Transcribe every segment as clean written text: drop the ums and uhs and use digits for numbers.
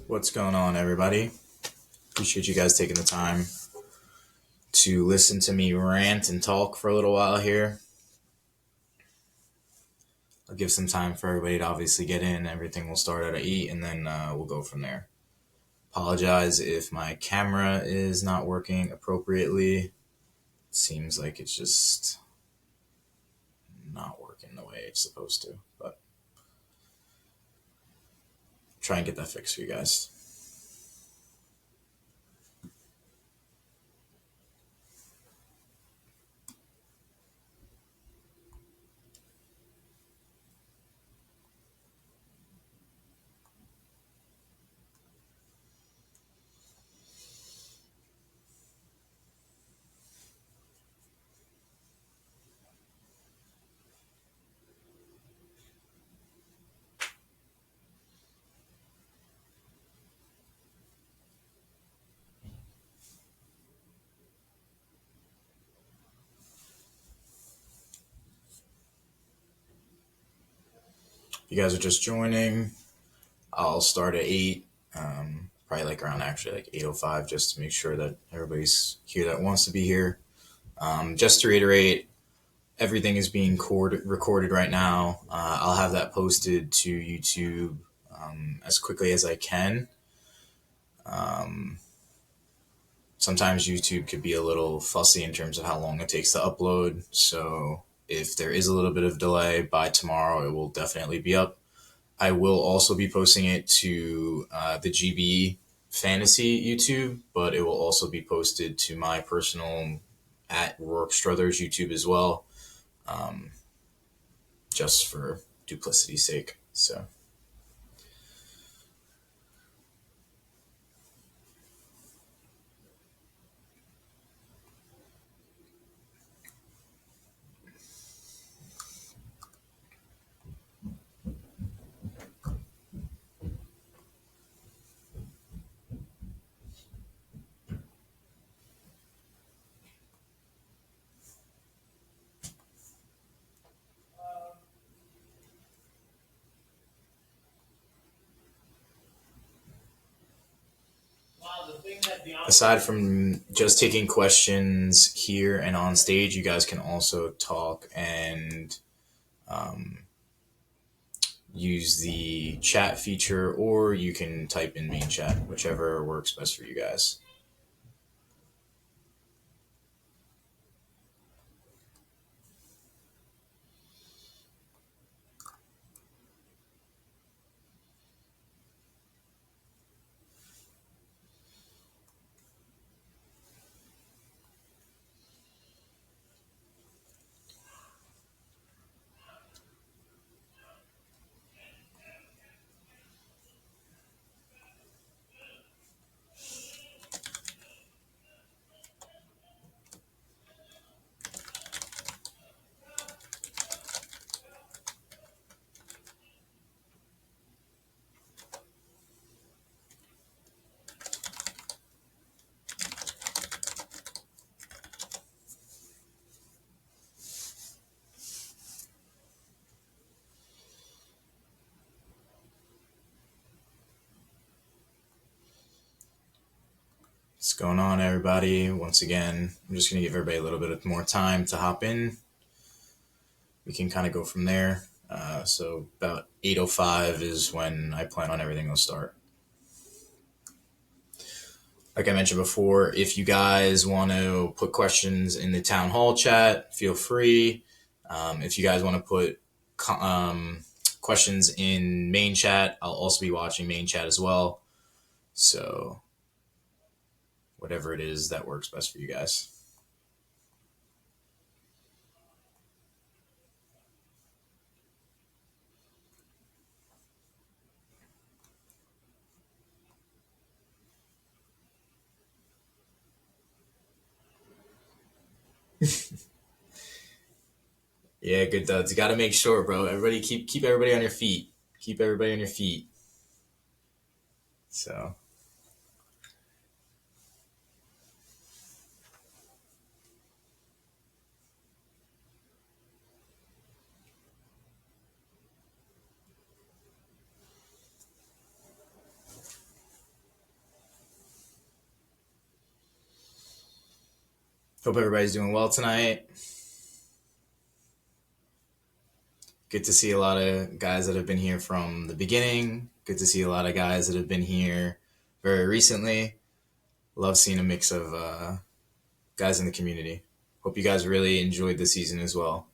What's going on, everybody? Appreciate you guys taking the time to listen to me rant and talk for a little while here. I'll give some time for everybody to obviously get in. Everything will start at 8, and then we'll go from there. Apologize if my camera is not working appropriately. It seems like it's just not working the way it's supposed to, but try and get that fixed for you guys. If you guys are just joining, I'll start at 8. Probably like around actually like 8:05, just to make sure that everybody's here that wants to be here. Just to reiterate, everything is being recorded right now. I'll have that posted to YouTube as quickly as I can. Sometimes YouTube could be a little fussy in terms of how long it takes to upload. So if there is a little bit of delay, by tomorrow it will definitely be up. I will also be posting it to the GB Fantasy YouTube, but it will also be posted to my personal at Rourke Struthers YouTube as well, just for duplicity's sake. So. Aside from just taking questions here and on stage, you guys can also talk and use the chat feature, or you can type in main chat, whichever works best for you guys. What's going on, everybody? Once again, I'm just going to give everybody a little bit more time to hop in. We can kind of go from there. So about 8:05 is when I plan on everything will start. Like I mentioned before, if you guys want to put questions in the town hall chat, feel free. If you guys want to put questions in main chat, I'll also be watching main chat as well. So whatever it is that works best for you guys. Yeah, good duds. You got to make sure, bro. Everybody keep everybody on your feet. Keep everybody on your feet. So. Hope everybody's doing well tonight. Good to see a lot of guys that have been here from the beginning. Good to see a lot of guys that have been here very recently. Love seeing a mix of guys in the community. Hope you guys really enjoyed the season as well.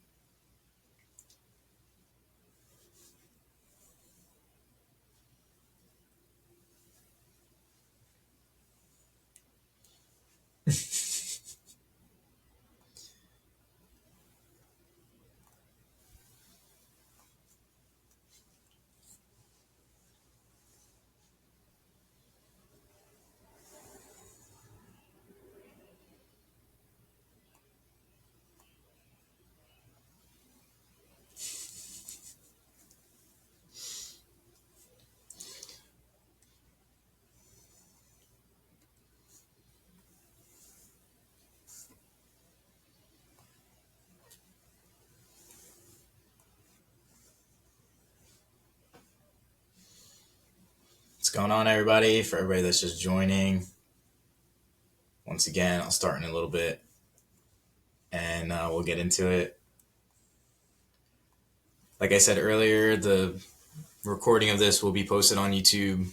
What's going on, everybody? For everybody that's just joining, once again, I'll start in a little bit and we'll get into it. Like I said earlier, the recording of this will be posted on YouTube.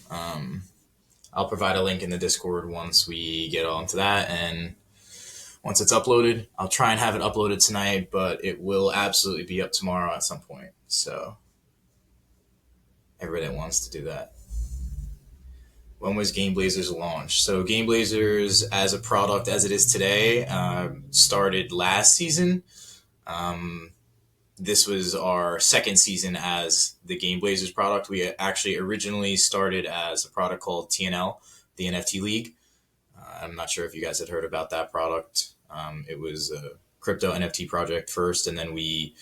I'll provide a link in the Discord once we get onto that, and once it's uploaded, I'll try and have it uploaded tonight, but it will absolutely be up tomorrow at some point. So everybody that wants to do that. When was GameBlazers launched? So GameBlazers, as a product as it is today, started last season. This was our second season as the GameBlazers product. We actually originally started as a product called TNL, the NFT League. I'm not sure if you guys had heard about that product. It was a crypto NFT project first, and then we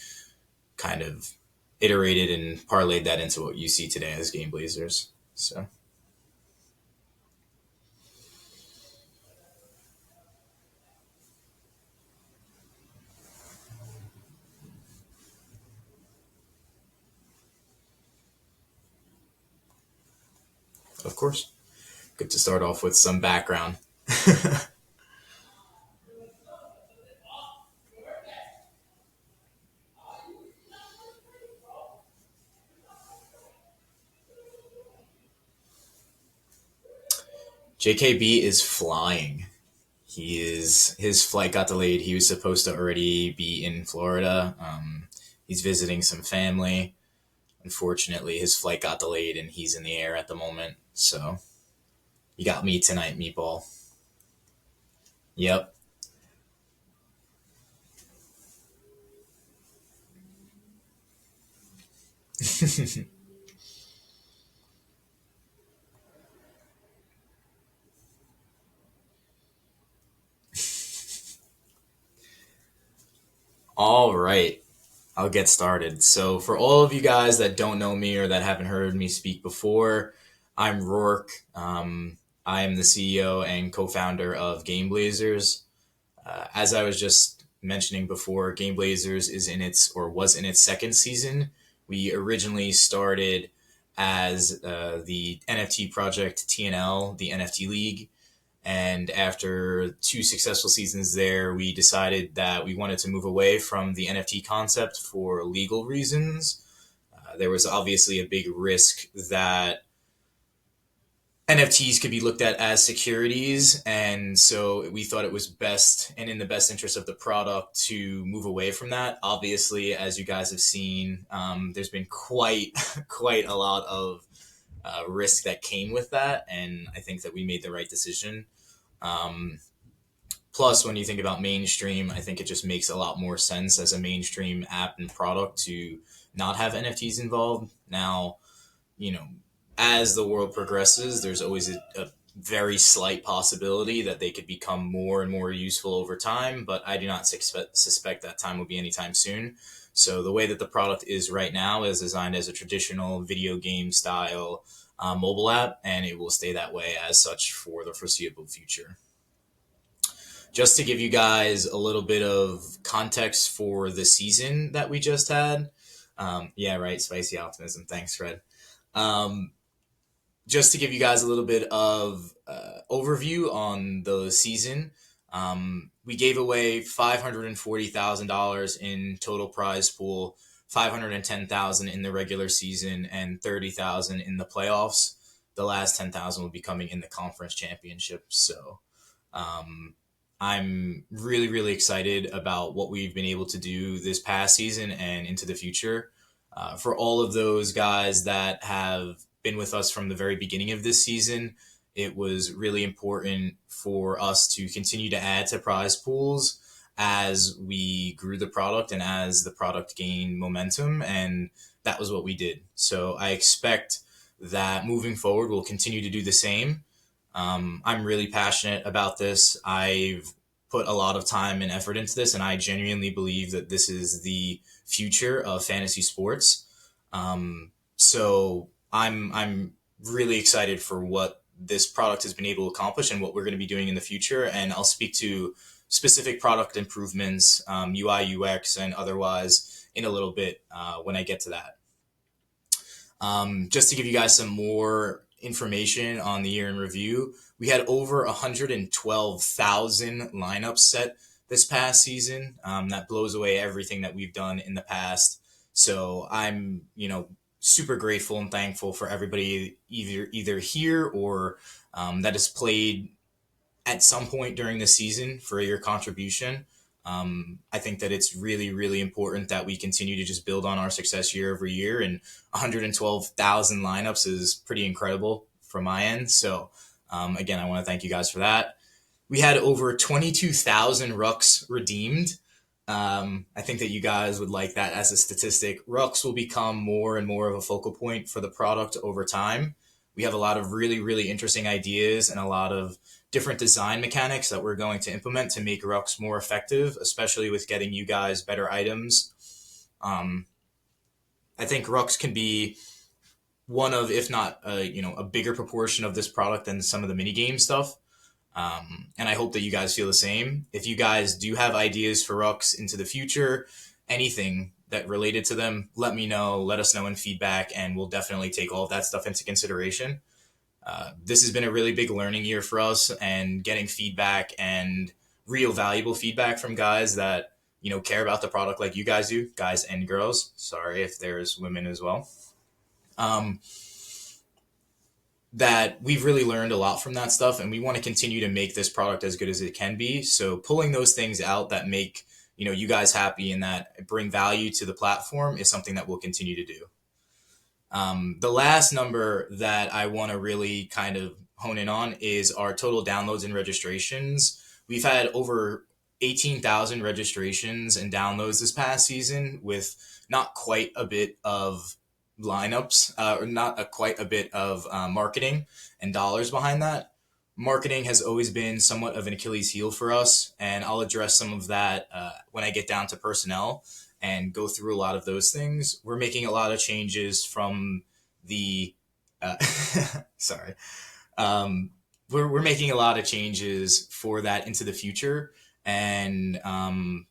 kind of iterated and parlayed that into what you see today as GameBlazers. So. Of course. Good to start off with some background. JKB is flying. His flight got delayed. He was supposed to already be in Florida. He's visiting some family. Unfortunately, his flight got delayed and he's in the air at the moment. So you got me tonight, Meatball. Yep. All right. I'll get started. So, for all of you guys that don't know me or that haven't heard me speak before, I'm Rourke. I am the CEO and co-founder of GameBlazers. As I was just mentioning before, GameBlazers is in its or was in its second season. We originally started as the NFT project TNL, the NFT League. And after 2 successful seasons there, we decided that we wanted to move away from the NFT concept for legal reasons. There was obviously a big risk that NFTs could be looked at as securities. And so we thought it was best and in the best interest of the product to move away from that. Obviously, as you guys have seen, there's been quite a lot of risk that came with that. And I think that we made the right decision. Plus, when you think about mainstream, I think it just makes a lot more sense as a mainstream app and product to not have NFTs involved. Now, as the world progresses, there's always a very slight possibility that they could become more and more useful over time, but I do not suspect that time will be anytime soon. So the way that the product is right now is designed as a traditional video game style mobile app, and it will stay that way as such for the foreseeable future. Just to give you guys a little bit of context for the season that we just had. Yeah, right. Spicy optimism. Thanks, Fred. Just to give you guys a little bit of overview on the season. We gave away $540,000 in total prize pool, 510,000 in the regular season, and 30,000 in the playoffs. The last 10,000 will be coming in the conference championship. So um, I'm really, really excited about what we've been able to do this past season and into the future. For all of those guys that have been with us from the very beginning of this season, it was really important for us to continue to add to prize pools as we grew the product and as the product gained momentum. And that was what we did. So I expect that moving forward, we'll continue to do the same. I'm really passionate about this. I've put a lot of time and effort into this, and I genuinely believe that this is the future of fantasy sports. So I'm really excited for what this product has been able to accomplish and what we're going to be doing in the future. And I'll speak to specific product improvements, UI, UX, and otherwise in a little bit when I get to that. Just to give you guys some more information on the year in review, we had over 112,000 lineups set this past season. That blows away everything that we've done in the past. So I'm, super grateful and thankful for everybody either here or that has played at some point during the season for your contribution. I think that it's really, really important that we continue to just build on our success year over year. And 112,000 lineups is pretty incredible from my end. So, again, I want to thank you guys for that. We had over 22,000 rucks redeemed. I think that you guys would like that as a statistic. Rucks will become more and more of a focal point for the product over time. We have a lot of really, really interesting ideas and a lot of different design mechanics that we're going to implement to make rucks more effective, especially with getting you guys better items. I think rucks can be one of, if not, a bigger proportion of this product than some of the mini game stuff. And I hope that you guys feel the same. If you guys do have ideas for rucks into the future, anything that related to them, let me know, let us know in feedback, and we'll definitely take all of that stuff into consideration. This has been a really big learning year for us, and getting feedback and real valuable feedback from guys that, care about the product like you guys do, guys and girls. Sorry if there's women as well. That we've really learned a lot from that stuff, and we want to continue to make this product as good as it can be. So pulling those things out that make, you guys happy and that bring value to the platform is something that we'll continue to do. The last number that I want to really kind of hone in on is our total downloads and registrations. We've had over 18,000 registrations and downloads this past season, with not quite a bit of lineups, or not quite a bit of marketing and dollars behind that. Marketing has always been somewhat of an Achilles heel for us, and I'll address some of that when I get down to personnel and go through a lot of those things. We're making a lot of changes from the sorry. We're making a lot of changes for that into the future, and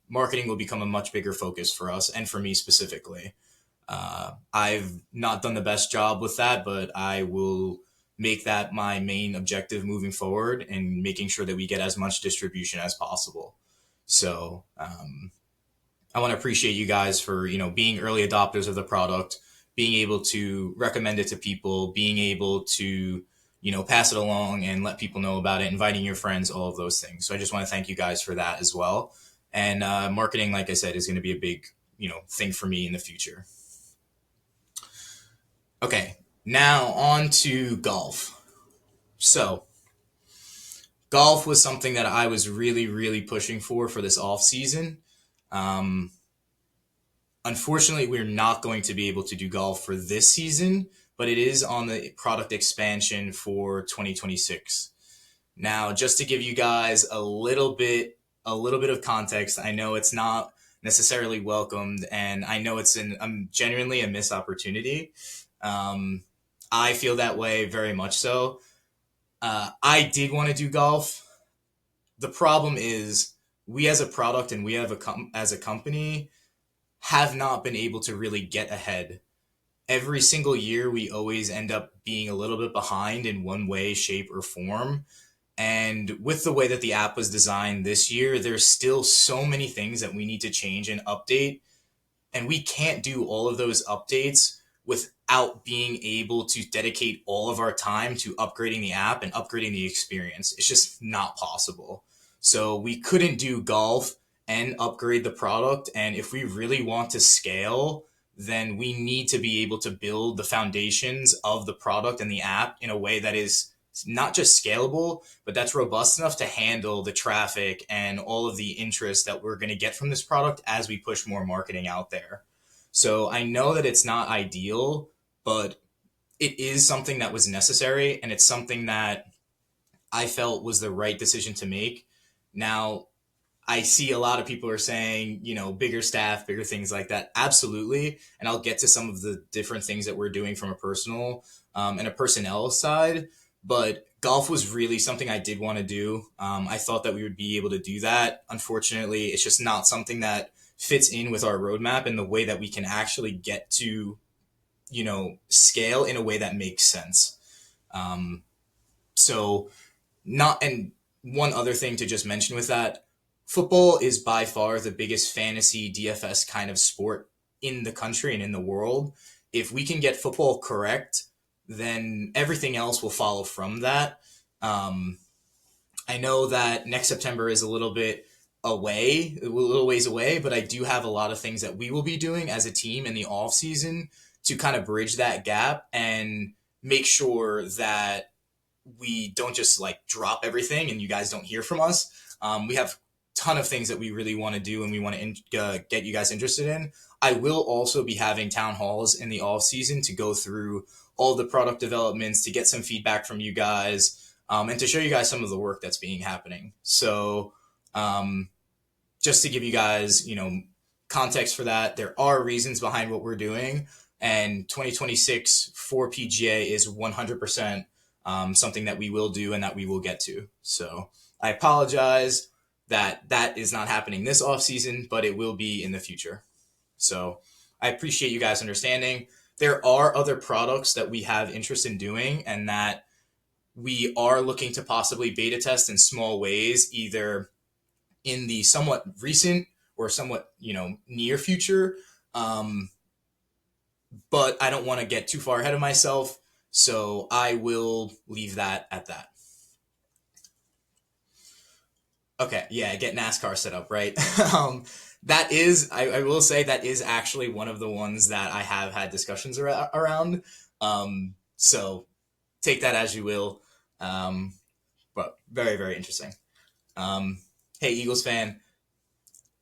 marketing will become a much bigger focus for us and for me specifically. I've not done the best job with that, but I will make that my main objective moving forward, and making sure that we get as much distribution as possible. So I want to appreciate you guys for, being early adopters of the product, being able to recommend it to people, being able to, pass it along and let people know about it, inviting your friends, all of those things. So I just want to thank you guys for that as well. And marketing, like I said, is going to be a big, thing for me in the future. Okay, now on to golf. So golf was something that I was really, really pushing for this off season. Unfortunately, we're not going to be able to do golf for this season, but it is on the product expansion for 2026. Now, just to give you guys a little bit of context, I know it's not necessarily welcomed, and I know it's genuinely a missed opportunity. I feel that way very much so. I did want to do golf. The problem is, we as a product and we have as a company have not been able to really get ahead. Every single year, we always end up being a little bit behind in one way, shape, or form. And with the way that the app was designed this year, there's still so many things that we need to change and update, and we can't do all of those updates without being able to dedicate all of our time to upgrading the app and upgrading the experience. It's just not possible. So we couldn't do golf and upgrade the product. And if we really want to scale, then we need to be able to build the foundations of the product and the app in a way that is not just scalable, but that's robust enough to handle the traffic and all of the interest that we're going to get from this product as we push more marketing out there. So I know that it's not ideal, but it is something that was necessary, and it's something that I felt was the right decision to make. Now, I see a lot of people are saying, bigger staff, bigger things like that. Absolutely. And I'll get to some of the different things that we're doing from a personal and a personnel side. But golf was really something I did want to do. I thought that we would be able to do that. Unfortunately, it's just not something that fits in with our roadmap and the way that we can actually get to, scale in a way that makes sense. So not, and one other thing to just mention with that, football is by far the biggest fantasy DFS kind of sport in the country and in the world. If we can get football correct, then everything else will follow from that. I know that next September is a little ways away, but I do have a lot of things that we will be doing as a team in the off season to kind of bridge that gap and make sure that we don't just like drop everything and you guys don't hear from us. We have a ton of things that we really want to do and we want to get you guys interested in. I will also be having town halls in the off season to go through all the product developments, to get some feedback from you guys, and to show you guys some of the work that's being happening. So just to give you guys, context for that, there are reasons behind what we're doing, and 2026 for PGA is 100% something that we will do and that we will get to. So I apologize that is not happening this off season, but it will be in the future. So I appreciate you guys understanding. There are other products that we have interest in doing and that we are looking to possibly beta test in small ways, either in the somewhat recent or somewhat, near future. But I don't want to get too far ahead of myself, so I will leave that at that. Okay, yeah, get NASCAR set up, right? That is, I will say, that is actually one of the ones that I have had discussions around. So take that as you will. But very, very interesting. Hey, Eagles fan,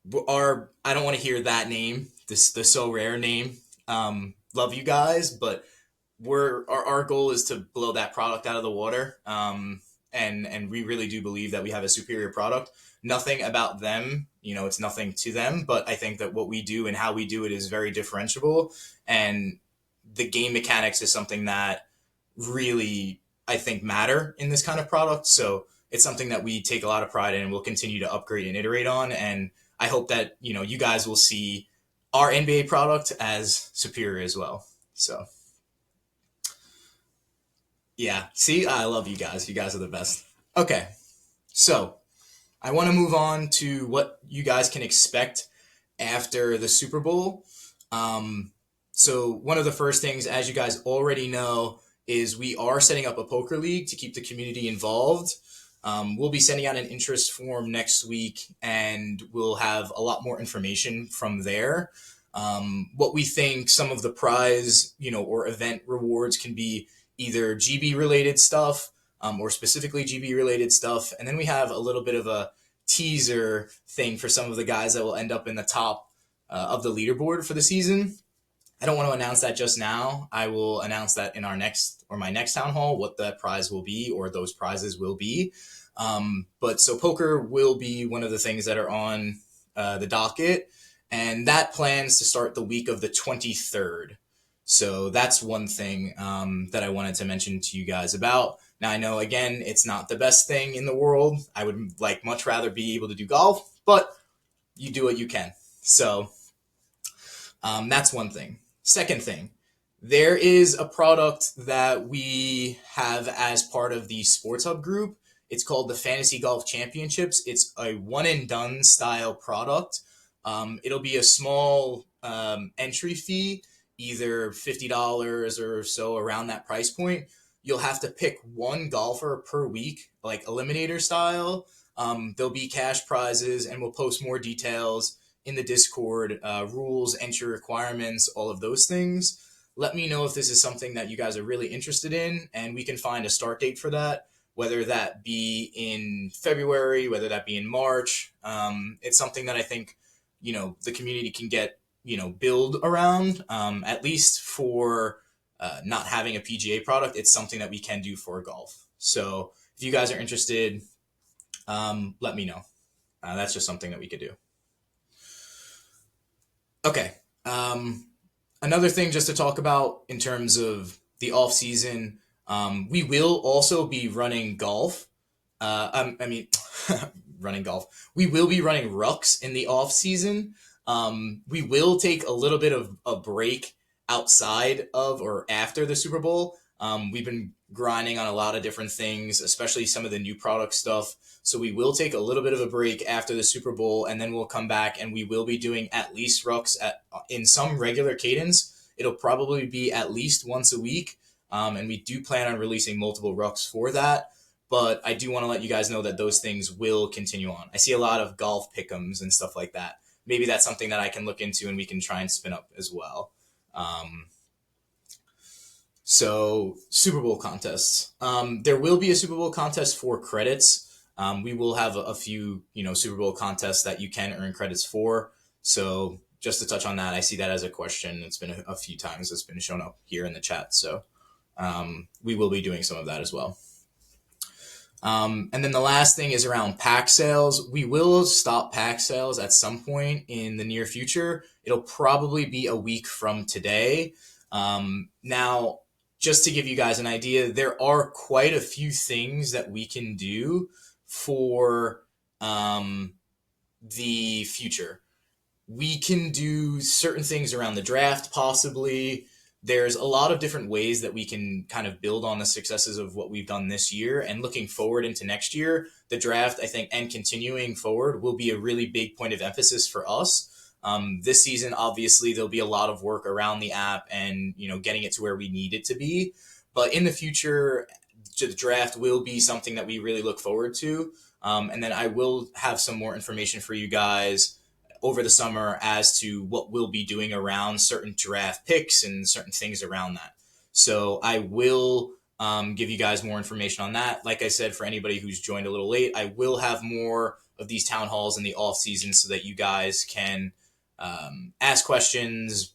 I don't want to hear that name, the so rare name. Love you guys, but our goal is to blow that product out of the water. And we really do believe that we have a superior product. Nothing about them, it's nothing to them, but I think that what we do and how we do it is very differentiable. And the game mechanics is something that really, I think, matter in this kind of product. So it's something that we take a lot of pride in and we'll continue to upgrade and iterate on. And I hope that, you guys will see our NBA product as superior as well. So yeah, see, I love you guys. You guys are the best. Okay, so I want to move on to what you guys can expect after the Super Bowl. So one of the first things, as you guys already know, is we are setting up a poker league to keep the community involved. We'll be sending out an interest form next week, and we'll have a lot more information from there. What we think some of the prize, or event rewards can be either GB related stuff, or specifically GB related stuff. And then we have a little bit of a teaser thing for some of the guys that will end up in the top of the leaderboard for the season. I don't want to announce that just now. I will announce that in my next town hall, what that prize will be, or those prizes will be. But so poker will be one of the things that are on the docket, and that plans to start the week of the 23rd. So that's one thing that I wanted to mention to you guys about. Now, I know, again, it's not the best thing in the world. I would much rather be able to do golf, but you do what you can. So that's one thing. Second thing, there is a product that we have as part of the Sports Hub group. It's called the Fantasy Golf Championships. It's a one and done style product. It'll be a small entry fee, either $50 or so, around that price point. You'll have to pick one golfer per week, like eliminator style. There'll be cash prizes, and we'll post more details in the Discord, rules, entry requirements, all of those things. Let me know if this is something that you guys are really interested in, and we can find a start date for that, whether that be in February, whether that be in March. It's something that I think, the community can get, build around, at least for not having a PGA product. It's something that we can do for golf. So if you guys are interested, let me know. That's just something that we could do. Okay. Another thing just to talk about in terms of the off season, we will also be running golf. Running golf. We will be running rucks in the off season. We will take a little bit of a break outside of or after the Super Bowl. We've been grinding on a lot of different things, especially some of the new product stuff. So we will take a little bit of a break after the Super Bowl, and then we'll come back and we will be doing at least rucks in some regular cadence. It'll probably be at least once a week, and we do plan on releasing multiple rucks for that. But I do want to let you guys know that those things will continue on. I see a lot of golf pick'ems and stuff like that. Maybe that's something that I can look into and we can try and spin up as well. So Super Bowl contests. There will be a Super Bowl contest for credits. We will have a few, Super Bowl contests that you can earn credits for. So just to touch on that, I see that as a question. It's been a few times it's been shown up here in the chat. So we will be doing some of that as well. And then the last thing is around pack sales. We will stop pack sales at some point in the near future. It'll probably be a week from today. Now, just to give you guys an idea, there are quite a few things that we can do for the future. We can do certain things around the draft, possibly. There's a lot of different ways that we can kind of build on the successes of what we've done this year. And looking forward into next year, the draft, I think, and continuing forward will be a really big point of emphasis for us. This season, obviously, there'll be a lot of work around the app and, getting it to where we need it to be. But in the future, the draft will be something that we really look forward to. And then I will have some more information for you guys over the summer as to what we'll be doing around certain draft picks and certain things around that. So I will give you guys more information on that. Like I said, for anybody who's joined a little late, I will have more of these town halls in the off season so that you guys can ask questions.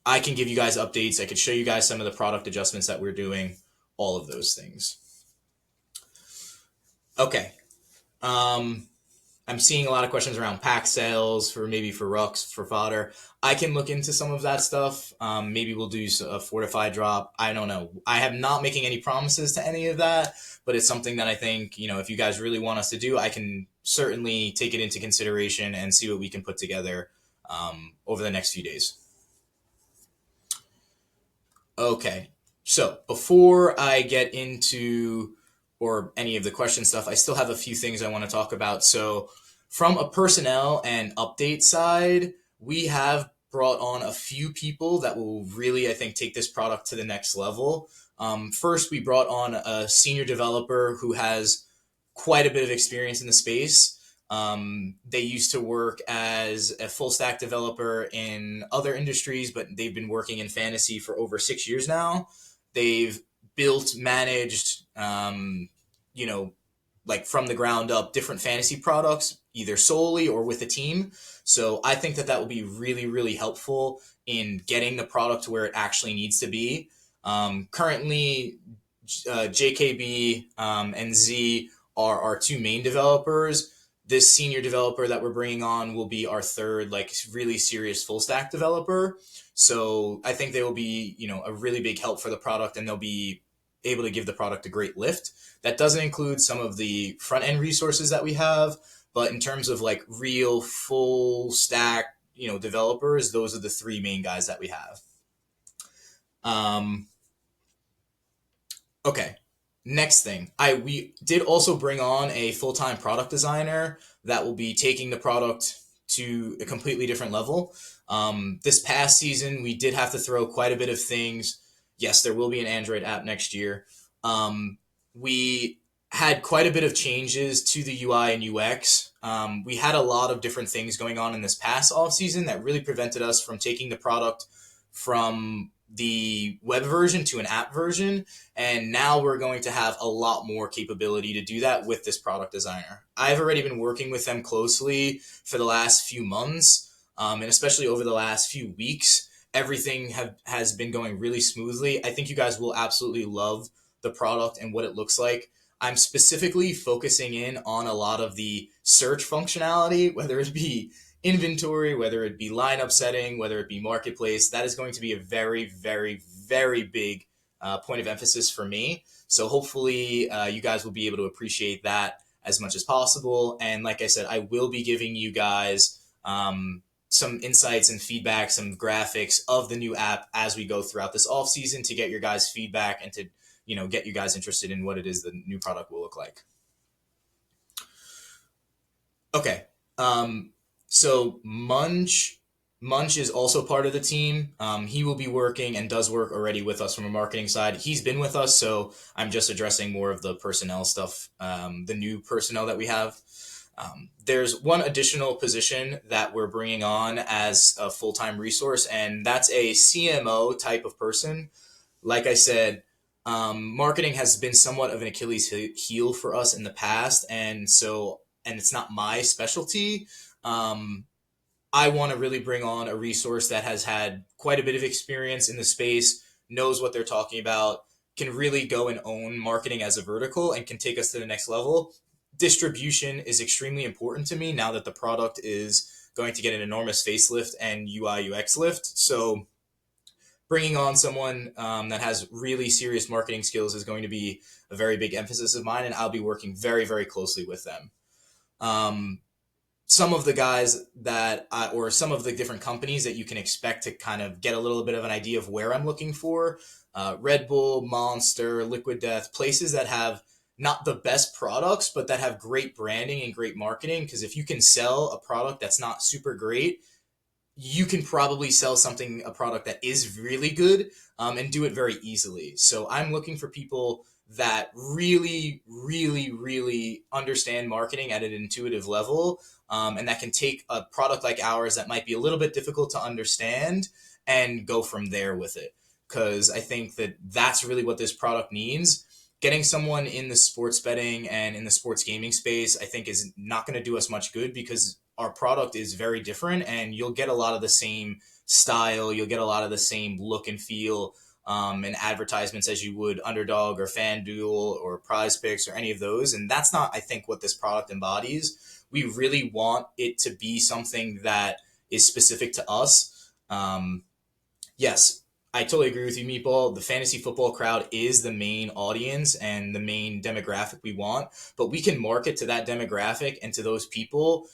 I can give you guys updates. I could show you guys some of the product adjustments that we're doing, all of those things. Okay. I'm seeing a lot of questions around pack sales for rucks, for fodder. I can look into some of that stuff. Maybe we'll do a fortified drop. I don't know. I am not making any promises to any of that, but it's something that I think, if you guys really want us to do, I can certainly take it into consideration and see what we can put together over the next few days. Okay. So before I get into or any of the question stuff, I still have a few things I want to talk about. So from a personnel and update side, we have brought on a few people that will really, I think, take this product to the next level. First, we brought on a senior developer who has quite a bit of experience in the space. They used to work as a full stack developer in other industries, but they've been working in fantasy for over 6 years now. They've built, managed, like from the ground up, different fantasy products, either solely or with a team. So I think that will be really, really helpful in getting the product to where it actually needs to be. Currently, JKB and Z are our two main developers. This senior developer that we're bringing on will be our third, really serious full stack developer. So I think they will be, a really big help for the product, and they'll be able to give the product a great lift. That doesn't include some of the front end resources that we have, but in terms of real full stack, developers, those are the three main guys that we have. Okay. Next thing, we did also bring on a full-time product designer that will be taking the product to a completely different level. This past season, we did have to throw quite a bit of things. Yes, there will be an Android app next year. We had quite a bit of changes to the UI and UX. We had a lot of different things going on in this past off season that really prevented us from taking the product from the web version to an app version, and now we're going to have a lot more capability to do that with this product designer. I've already been working with them closely for the last few months, and especially over the last few weeks. Everything has been going really smoothly. I think you guys will absolutely love the product and what it looks like. I'm specifically focusing in on a lot of the search functionality, whether it be inventory, whether it be lineup setting, whether it be marketplace. That is going to be a very, very, very big point of emphasis for me. So hopefully you guys will be able to appreciate that as much as possible. And like I said, I will be giving you guys some insights and feedback, some graphics of the new app as we go throughout this off season to get your guys' feedback and to get you guys interested in what it is the new product will look like. Okay. So Munch is also part of the team. He will be working and does work already with us from a marketing side. He's been with us, so I'm just addressing more of the personnel stuff, the new personnel that we have. There's one additional position that we're bringing on as a full-time resource, and that's a CMO type of person. Like I said, marketing has been somewhat of an Achilles heel for us in the past, and it's not my specialty. I want to really bring on a resource that has had quite a bit of experience in the space, knows what they're talking about, can really go and own marketing as a vertical, and can take us to the next level. Distribution is extremely important to me now that the product is going to get an enormous facelift and UI UX lift. So bringing on someone that has really serious marketing skills is going to be a very big emphasis of mine, and I'll be working very, very closely with them. Some of the guys or some of the different companies that you can expect to kind of get a little bit of an idea of where I'm looking for, Red Bull, Monster, Liquid Death, places that have not the best products, but that have great branding and great marketing. Because if you can sell a product that's not super great, you can probably sell a product that is really good, and do it very easily. So I'm looking for people that really, really, really understand marketing at an intuitive level, and that can take a product like ours that might be a little bit difficult to understand and go from there with it. Because I think that that's really what this product needs. Getting someone in the sports betting and in the sports gaming space, I think, is not going to do us much good, because our product is very different, and you'll get a lot of the same style, you'll get a lot of the same look and feel and advertisements as you would Underdog or FanDuel or Prize Picks or any of those. And that's not, I think, what this product embodies. We really want it to be something that is specific to us. Yes, I totally agree with you, Meatball. The fantasy football crowd is the main audience and the main demographic we want, but we can market to that demographic and to those people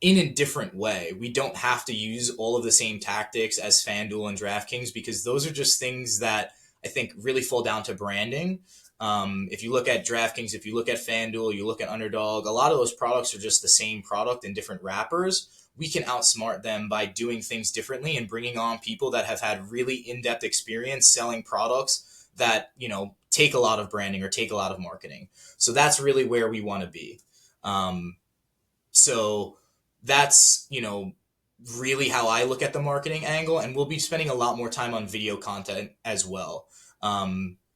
in a different way. We don't have to use all of the same tactics as FanDuel and DraftKings, because those are just things that I think really fall down to branding. If you look at DraftKings, if you look at FanDuel, you look at Underdog, a lot of those products are just the same product in different wrappers. We can outsmart them by doing things differently and bringing on people that have had really in-depth experience selling products that, take a lot of branding or take a lot of marketing. So that's really where we want to be. So that's, really how I look at the marketing angle, and we'll be spending a lot more time on video content as well.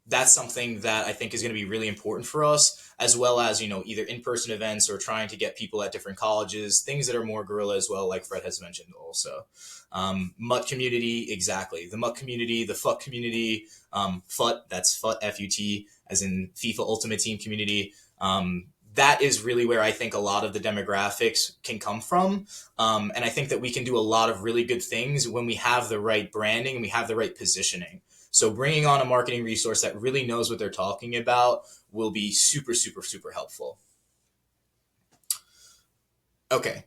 That's something that I think is going to be really important for us, as well as, either in-person events or trying to get people at different colleges, things that are more guerrilla as well, like Fred has mentioned also. MUT community, exactly. The MUT community, the FUT community, FUT, that's FUT, F-U-T, as in FIFA Ultimate Team community. That is really where I think a lot of the demographics can come from. And I think that we can do a lot of really good things when we have the right branding and we have the right positioning. So bringing on a marketing resource that really knows what they're talking about will be super, super, super helpful. Okay.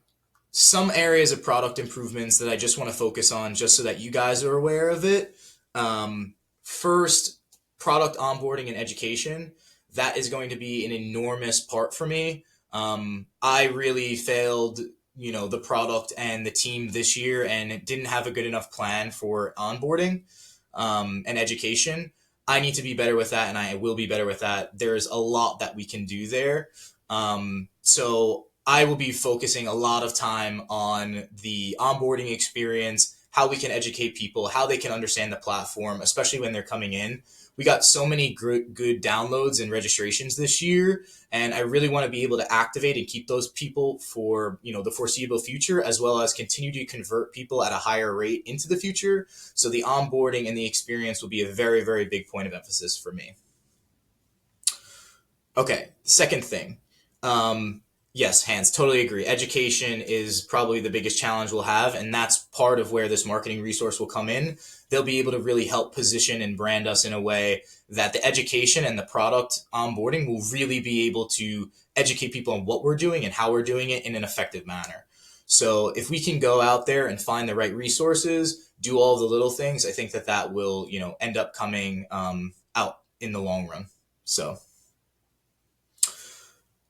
Some areas of product improvements that I just want to focus on just so that you guys are aware of it. First, product onboarding and education. that is going to be an enormous part for me. I really failed, the product and the team this year, and didn't have a good enough plan for onboarding and education. I need to be better with that, and I will be better with that. There's a lot that we can do there. So I will be focusing a lot of time on the onboarding experience, how we can educate people, how they can understand the platform, especially when they're coming in. We got so many good downloads and registrations this year, and I really want to be able to activate and keep those people for the foreseeable future, as well as continue to convert people at a higher rate into the future. So the onboarding and the experience will be a very, very big point of emphasis for me. Okay, second thing. Yes, Hans, totally agree. Education is probably the biggest challenge we'll have, and that's part of where this marketing resource will come in. They'll be able to really help position and brand us in a way that the education and the product onboarding will really be able to educate people on what we're doing and how we're doing it in an effective manner. So if we can go out there and find the right resources, do all the little things, I think that will, end up coming out in the long run. So,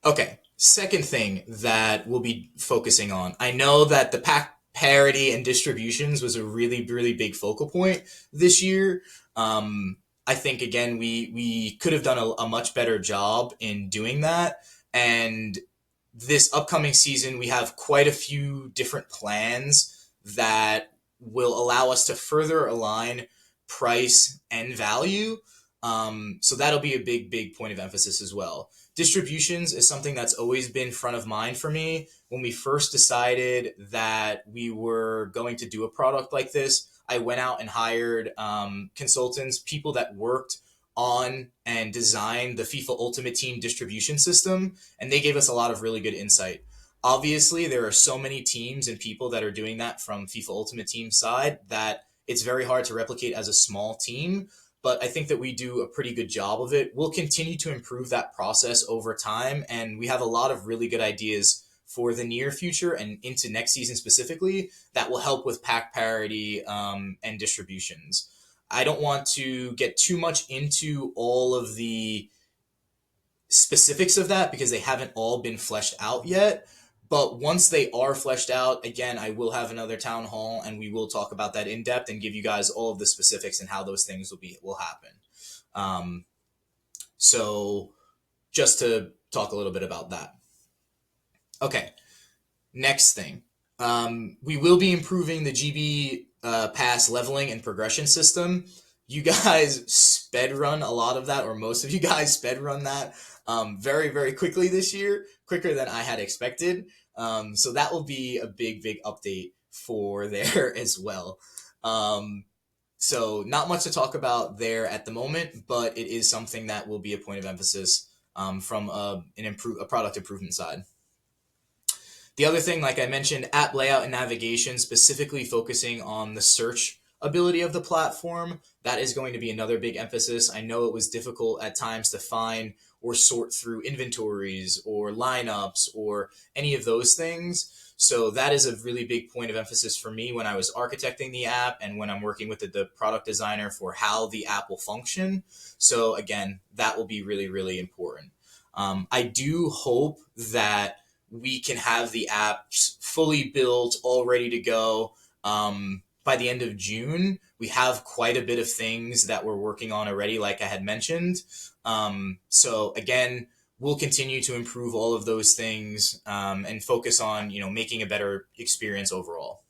okay. Second thing that we'll be focusing on. I know that the pack parity and distributions was a really, really big focal point this year. I think, again, we could have done a much better job in doing that. And this upcoming season, we have quite a few different plans that will allow us to further align price and value. So that'll be a big, big point of emphasis as well. Distributions is something that's always been front of mind for me. When we first decided that we were going to do a product like this, I went out and hired consultants, people that worked on and designed the FIFA Ultimate Team distribution system, and they gave us a lot of really good insight. Obviously, there are so many teams and people that are doing that from FIFA Ultimate Team side that it's very hard to replicate as a small team. But I think that we do a pretty good job of it. We'll continue to improve that process over time, and we have a lot of really good ideas for the near future and into next season specifically that will help with pack parity and distributions. I don't want to get too much into all of the specifics of that because they haven't all been fleshed out yet. But once they are fleshed out, again, I will have another town hall and we will talk about that in depth and give you guys all of the specifics and how those things will happen. So just to talk a little bit about that. Okay, next thing. We will be improving the GB pass leveling and progression system. You guys sped run a lot of that, or most of you guys sped run that very, very quickly this year, quicker than I had expected. So that will be a big, big update for there as well. So not much to talk about there at the moment, but it is something that will be a point of emphasis from a product improvement side. The other thing, like I mentioned, app layout and navigation, specifically focusing on the search ability of the platform, that is going to be another big emphasis. I know it was difficult at times to find or sort through inventories or lineups or any of those things. So that is a really big point of emphasis for me when I was architecting the app and when I'm working with the product designer for how the app will function. So again, that will be really, really important. I do hope that we can have the apps fully built, all ready to go by the end of June. We have quite a bit of things that we're working on already, like I had mentioned. So again, we'll continue to improve all of those things and focus on, making a better experience overall.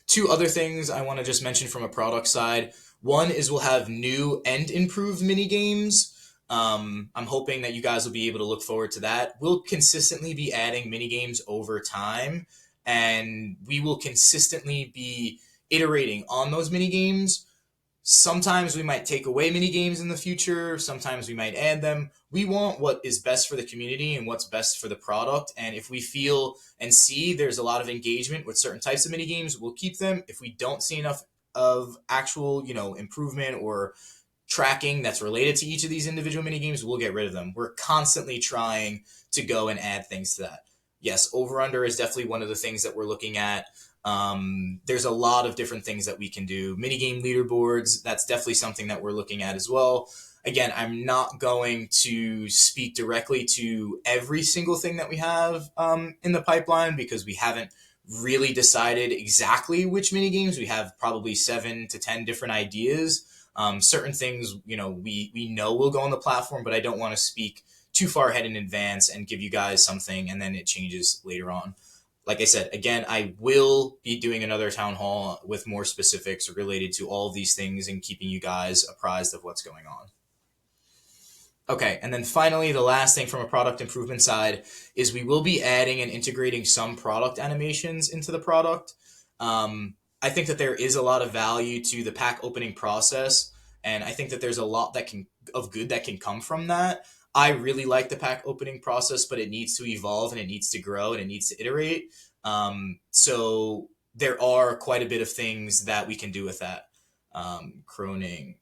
Two other things I want to just mention from a product side. One is we'll have new and improved mini games. I'm hoping that you guys will be able to look forward to that. We'll consistently be adding mini games over time, and we will consistently be iterating on those mini games. Sometimes we might take away mini games in the future. Sometimes we might add them. We want what is best for the community and what's best for the product. And if we feel and see there's a lot of engagement with certain types of mini games, we'll keep them. If we don't see enough of actual, improvement or tracking that's related to each of these individual mini games, we'll get rid of them. We're constantly trying to go and add things to that. Yes, over under is definitely one of the things that we're looking at. There's a lot of different things that we can do. Minigame leaderboards, that's definitely something that we're looking at as well. Again, I'm not going to speak directly to every single thing that we have in the pipeline because we haven't really decided exactly which mini games. We have probably 7 to 10 different ideas. Certain things, we know will go on the platform, but I don't want to speak too far ahead in advance and give you guys something and then it changes later on. Like I said, again, I will be doing another town hall with more specifics related to all of these things and keeping you guys apprised of what's going on. Okay, and then finally, the last thing from a product improvement side is we will be adding and integrating some product animations into the product. I think that there is a lot of value to the pack opening process, and I think that there's a lot of good that can come from that. I really like the pack opening process, but it needs to evolve and it needs to grow and it needs to iterate. So there are quite a bit of things that we can do with that. Croning,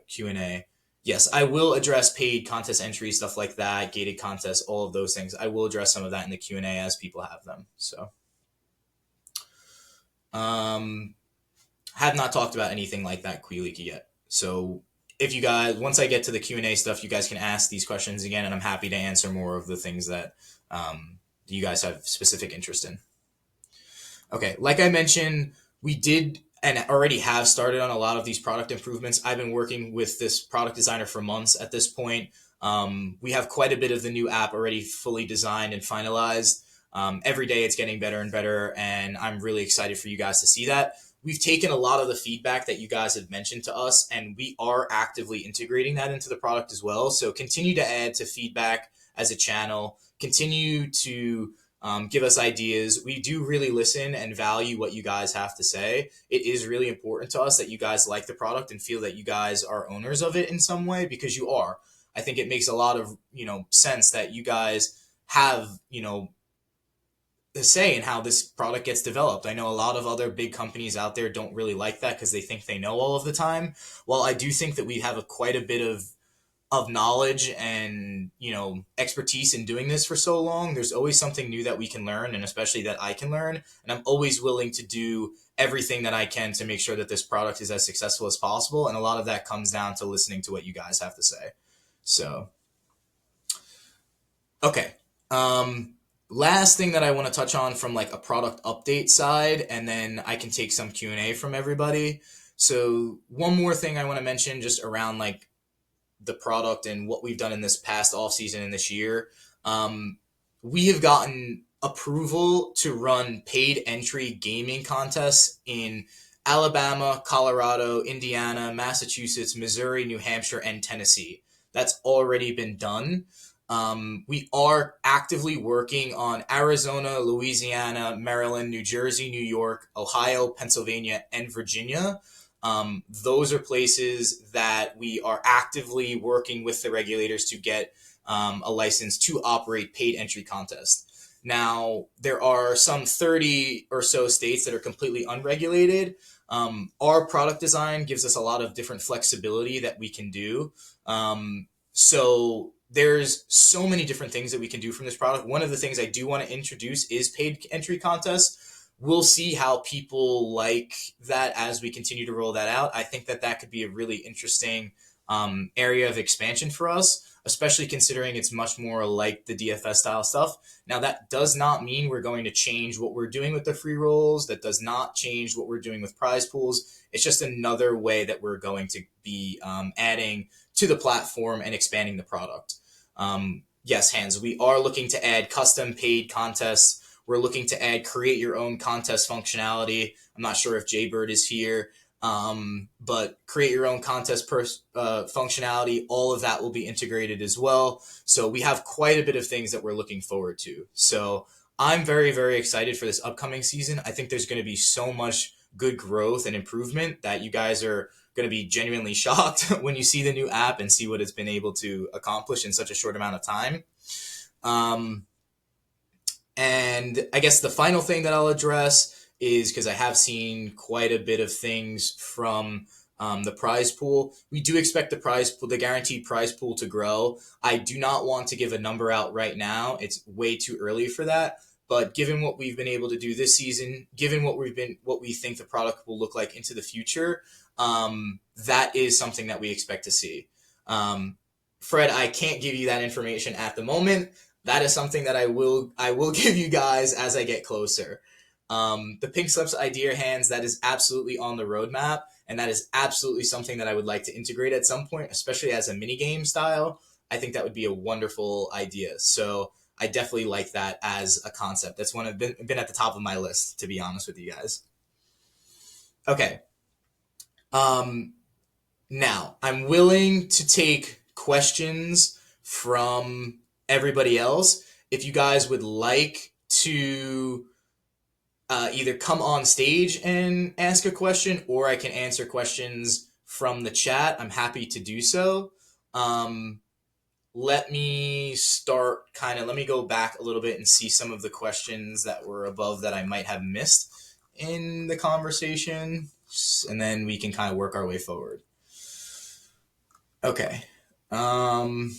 Q&A. Yes, I will address paid contest entries, stuff like that, gated contests, all of those things. I will address some of that in the Q&A as people have them. So, have not talked about anything like that Quiliki yet. So, if you guys, once I get to the Q&A stuff, you guys can ask these questions again, and I'm happy to answer more of the things that you guys have specific interest in. Okay, like I mentioned, we did and already have started on a lot of these product improvements. I've been working with this product designer for months at this point. We have quite a bit of the new app already fully designed and finalized. Every day it's getting better and better, and I'm really excited for you guys to see that. We've taken a lot of the feedback that you guys have mentioned to us, and we are actively integrating that into the product as well. So continue to add to feedback as a channel. Continue to give us ideas. We do really listen and value what you guys have to say. It is really important to us that you guys like the product and feel that you guys are owners of it in some way, because you are. I think it makes a lot of, sense that you guys have, a say in how this product gets developed. I know a lot of other big companies out there don't really like that because they think they know all of the time. Well, I do think that we have quite a bit of knowledge and expertise in doing this for so long. There's always something new that we can learn, and especially that I can learn, and I'm always willing to do everything that I can to make sure that this product is as successful as possible, and a lot of that comes down to listening to what you guys have to say. So okay, last thing that I want to touch on from like a product update side, and then I can take some Q&A from everybody. So one more thing I want to mention just around like the product and what we've done in this past off season and this year. We have gotten approval to run paid entry gaming contests in Alabama, Colorado, Indiana, Massachusetts, Missouri, New Hampshire, and Tennessee. That's already been done. We are actively working on Arizona, Louisiana, Maryland, New Jersey, New York, Ohio, Pennsylvania, and Virginia. Those are places that we are actively working with the regulators to get a license to operate paid entry contests. Now, there are some 30 or so states that are completely unregulated. Our product design gives us a lot of different flexibility that we can do. So there's so many different things that we can do from this product. One of the things I do want to introduce is paid entry contests. We'll see how people like that as we continue to roll that out. I think that could be a really interesting area of expansion for us, especially considering it's much more like the DFS style stuff. Now, that does not mean we're going to change what we're doing with the free rolls. That does not change what we're doing with prize pools. It's just another way that we're going to be adding to the platform and expanding the product. Yes, Hans, we are looking to add custom paid contests. We're looking to add create your own contest functionality. I'm not sure if Jaybird is here, but create your own contest functionality. All of that will be integrated as well. So we have quite a bit of things that we're looking forward to. So I'm very, very excited for this upcoming season. I think there's going to be so much good growth and improvement that you guys are going to be genuinely shocked when you see the new app and see what it's been able to accomplish in such a short amount of time. And I guess the final thing that I'll address is, because I have seen quite a bit of things from the prize pool. We do expect the prize pool, the guaranteed prize pool, to grow. I do not want to give a number out right now. It's way too early for that. But given what we've been able to do this season, given what we think the product will look like into the future, that is something that we expect to see. Fred, I can't give you that information at the moment. That is something that I will give you guys as I get closer. The Pink Slips idea hands, that is absolutely on the roadmap, and that is absolutely something that I would like to integrate at some point, especially as a mini game style. I think that would be a wonderful idea. So I definitely like that as a concept. That's one of been at the top of my list, to be honest with you guys. Okay. Um, Now, I'm willing to take questions from everybody else. If you guys would like to either come on stage and ask a question, or I can answer questions from the chat, I'm happy to do so. Let me start let me go back a little bit and see some of the questions that were above that I might have missed in the conversation, and then we can kind of work our way forward. Okay. Um,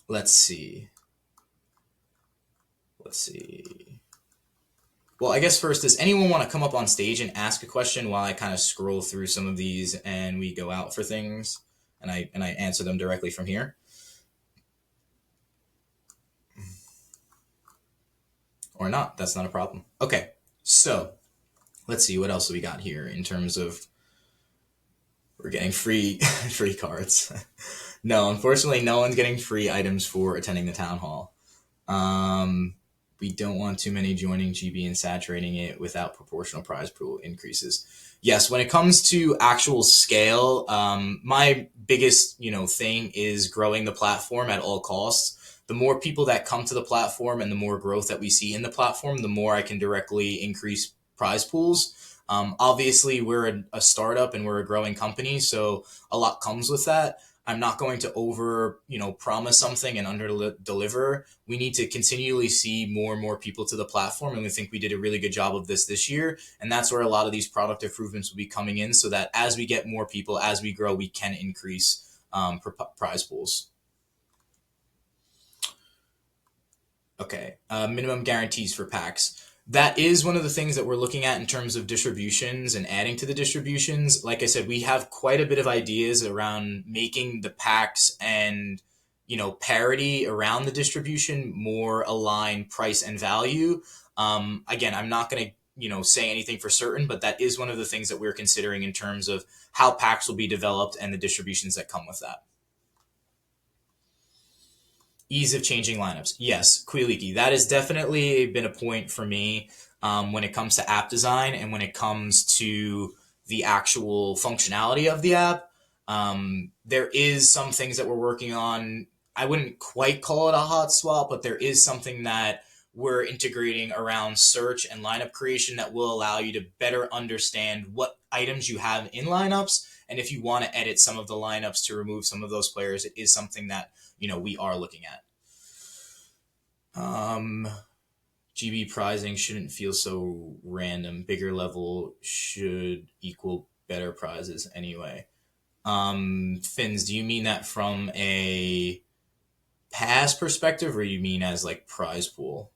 let's see. Let's see. Well, I guess first, does anyone want to come up on stage and ask a question while I kind of scroll through some of these and we go out for things, and I answer them directly from here? Or not? That's not a problem. Okay. So, let's see what else we got here in terms of we're getting free free cards. No, unfortunately, no one's getting free items for attending the town hall. We don't want too many joining GB and saturating it without proportional prize pool increases. Yes, when it comes to actual scale, my biggest thing is growing the platform at all costs. The more people that come to the platform and the more growth that we see in the platform, the more I can directly increase prize pools. Obviously, we're a startup and we're a growing company, so a lot comes with that. I'm not going to over, promise something and under deliver. We need to continually see more and more people to the platform, and we think we did a really good job of this year. And that's where a lot of these product improvements will be coming in, so that as we get more people, as we grow, we can increase prize pools. Okay, minimum guarantees for packs. That is one of the things that we're looking at in terms of distributions and adding to the distributions. Like I said, we have quite a bit of ideas around making the packs and parity around the distribution more align price and value. Again, I'm not going to say anything for certain, but that is one of the things that we're considering in terms of how packs will be developed and the distributions that come with that. Ease of changing lineups. Yes, Quiliki. That has definitely been a point for me when it comes to app design and when it comes to the actual functionality of the app. There is some things that we're working on. I wouldn't quite call it a hot swap, but there is something that we're integrating around search and lineup creation that will allow you to better understand what items you have in lineups. And if you want to edit some of the lineups to remove some of those players, it is something that we are looking at. GB prizing shouldn't feel so random. Bigger level should equal better prizes anyway. Finns, do you mean that from a pass perspective, or you mean as like prize pool?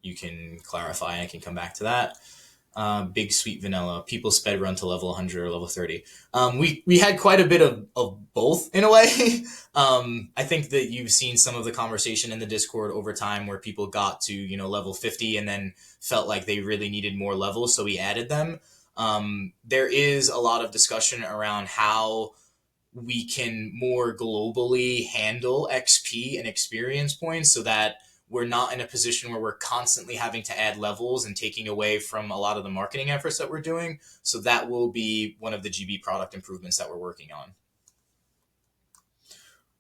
You can clarify, and I can come back to that. Big Sweet Vanilla. People sped run to level 100 or level 30. We had quite a bit of both in a way. I think that you've seen some of the conversation in the Discord over time where people got to level 50 and then felt like they really needed more levels, so we added them. There is a lot of discussion around how we can more globally handle XP and experience points so that we're not in a position where we're constantly having to add levels and taking away from a lot of the marketing efforts that we're doing. So that will be one of the GB product improvements that we're working on.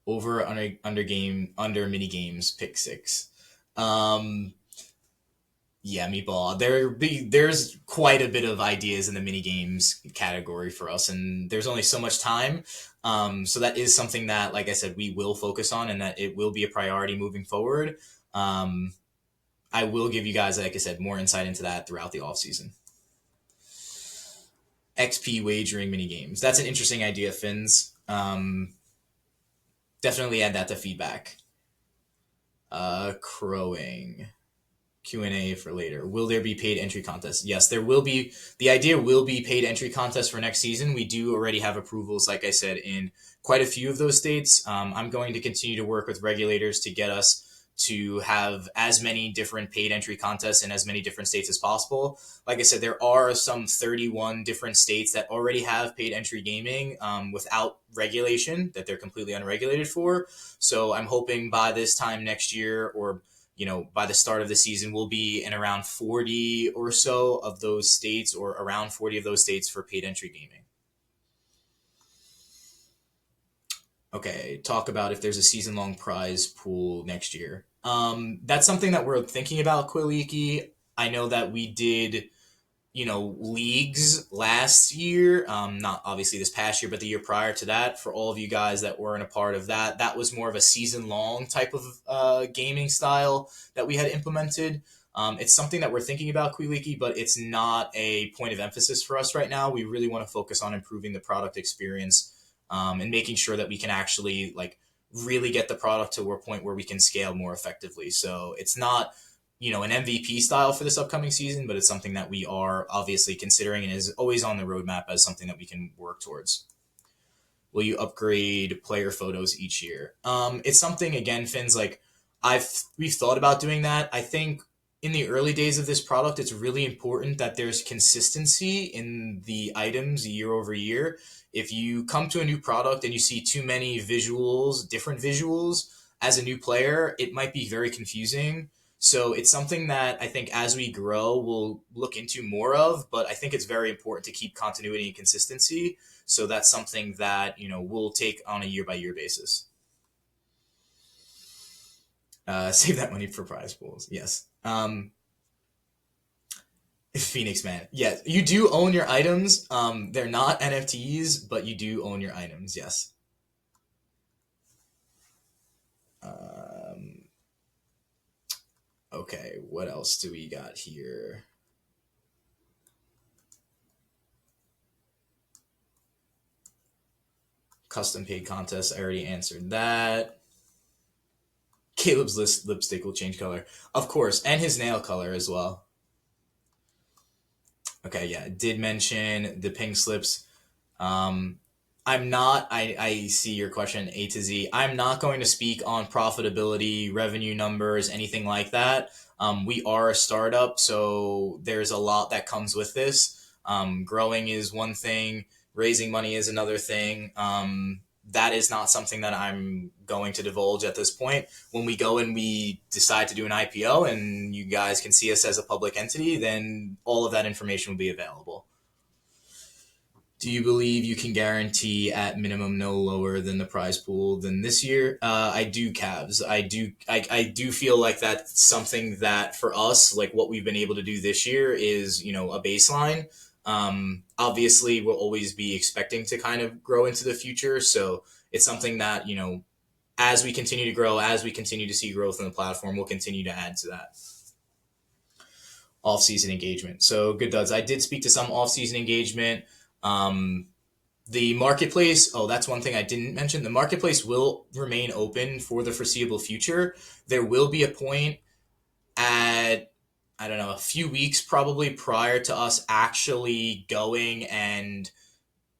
Over under mini games, pick 6. Yeah, Meatball. There's quite a bit of ideas in the mini games category for us, and there's only so much time. So that is something that, like I said, we will focus on, and that it will be a priority moving forward. I will give you guys, like I said, more insight into that throughout the off season. XP wagering mini games. That's an interesting idea, Finns. Definitely add that to feedback. Crowing. Q&A for later. Will there be paid entry contests? Yes, there will be. The idea will be paid entry contests for next season. We do already have approvals, like I said, in quite a few of those states. I'm going to continue to work with regulators to get us to have as many different paid entry contests in as many different states as possible. Like I said, there are some 31 different states that already have paid entry gaming without regulation, that they're completely unregulated for. So I'm hoping by this time next year, or by the start of the season, we'll be in around 40 or so of those states, or around 40 of those states for paid entry gaming. Okay, talk about if there's a season-long prize pool next year. That's something that we're thinking about, Quiliki. I know that we did leagues last year, not obviously this past year, but the year prior to that. For all of you guys that weren't a part of that, that was more of a season long type of gaming style that we had implemented. It's something that we're thinking about, Quiliki, but it's not a point of emphasis for us right now. We really want to focus on improving the product experience, and making sure that we can actually really get the product to a point where we can scale more effectively. So it's not an MVP style for this upcoming season, but it's something that we are obviously considering and is always on the roadmap as something that we can work towards. Will you upgrade player photos each year? It's something, again, Finn's, we've thought about doing that. I think in the early days of this product, it's really important that there's consistency in the items year over year. If you come to a new product and you see too many different visuals as a new player, it might be very confusing. So it's something that I think as we grow, we'll look into more of, but I think it's very important to keep continuity and consistency. So that's something that, we'll take on a year by year basis. Save that money for prize pools. Yes. Phoenix Man. Yeah, you do own your items. They're not NFTs, but you do own your items. Yes. Okay, what else do we got here? Custom paid contests. I already answered that. Caleb's lipstick will change color. Of course, and his nail color as well. Okay, yeah, did mention the pink slips. I'm not, I see your question, A to Z. I'm not going to speak on profitability, revenue numbers, anything like that. We are a startup, so there's a lot that comes with this. Growing is one thing, raising money is another thing. That is not something that I'm going to divulge at this point. When we go and we decide to do an IPO and you guys can see us as a public entity, then all of that information will be available. Do you believe you can guarantee at minimum no lower than the prize pool than this year? I do, Cavs. I do feel like that's something that for us, like what we've been able to do this year is, a baseline. Obviously we'll always be expecting to kind of grow into the future. So it's something that, as we continue to grow, as we continue to see growth in the platform, we'll continue to add to that. Off-season engagement. So good duds. I did speak to some off-season engagement. The marketplace, that's one thing I didn't mention. The marketplace will remain open for the foreseeable future. There will be a point at, I don't know, a few weeks probably prior to us actually going and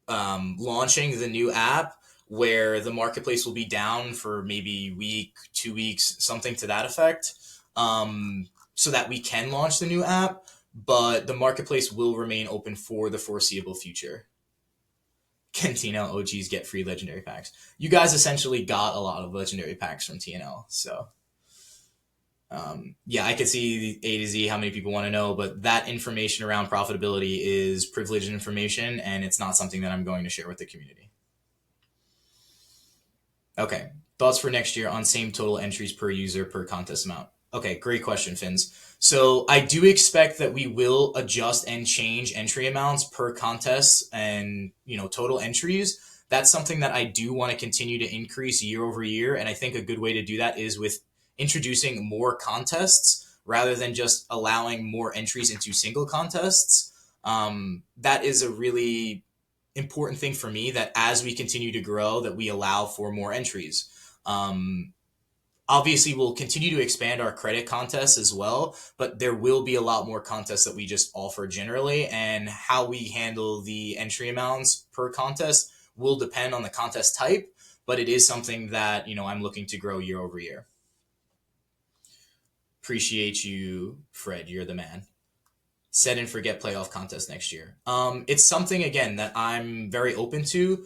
launching the new app, where the marketplace will be down for maybe week, 2 weeks, something to that effect, so that we can launch the new app. But the marketplace will remain open for the foreseeable future. Can TNL OGs get free legendary packs? You guys essentially got a lot of legendary packs from TNL, so yeah, I could see A to Z how many people want to know, but that information around profitability is privileged information, and it's not something that I'm going to share with the community. Okay, thoughts for next year on same total entries per user per contest amount? Okay, great question, Finns. So I do expect that we will adjust and change entry amounts per contest and, total entries. That's something that I do want to continue to increase year over year. And I think a good way to do that is with introducing more contests rather than just allowing more entries into single contests. That is a really important thing for me, that as we continue to grow, that we allow for more entries. Obviously, we'll continue to expand our credit contests as well, but there will be a lot more contests that we just offer generally, and how we handle the entry amounts per contest will depend on the contest type, but it is something that, I'm looking to grow year over year. Appreciate you, Fred. You're the man. Set and forget playoff contest next year. It's something, again, that I'm very open to.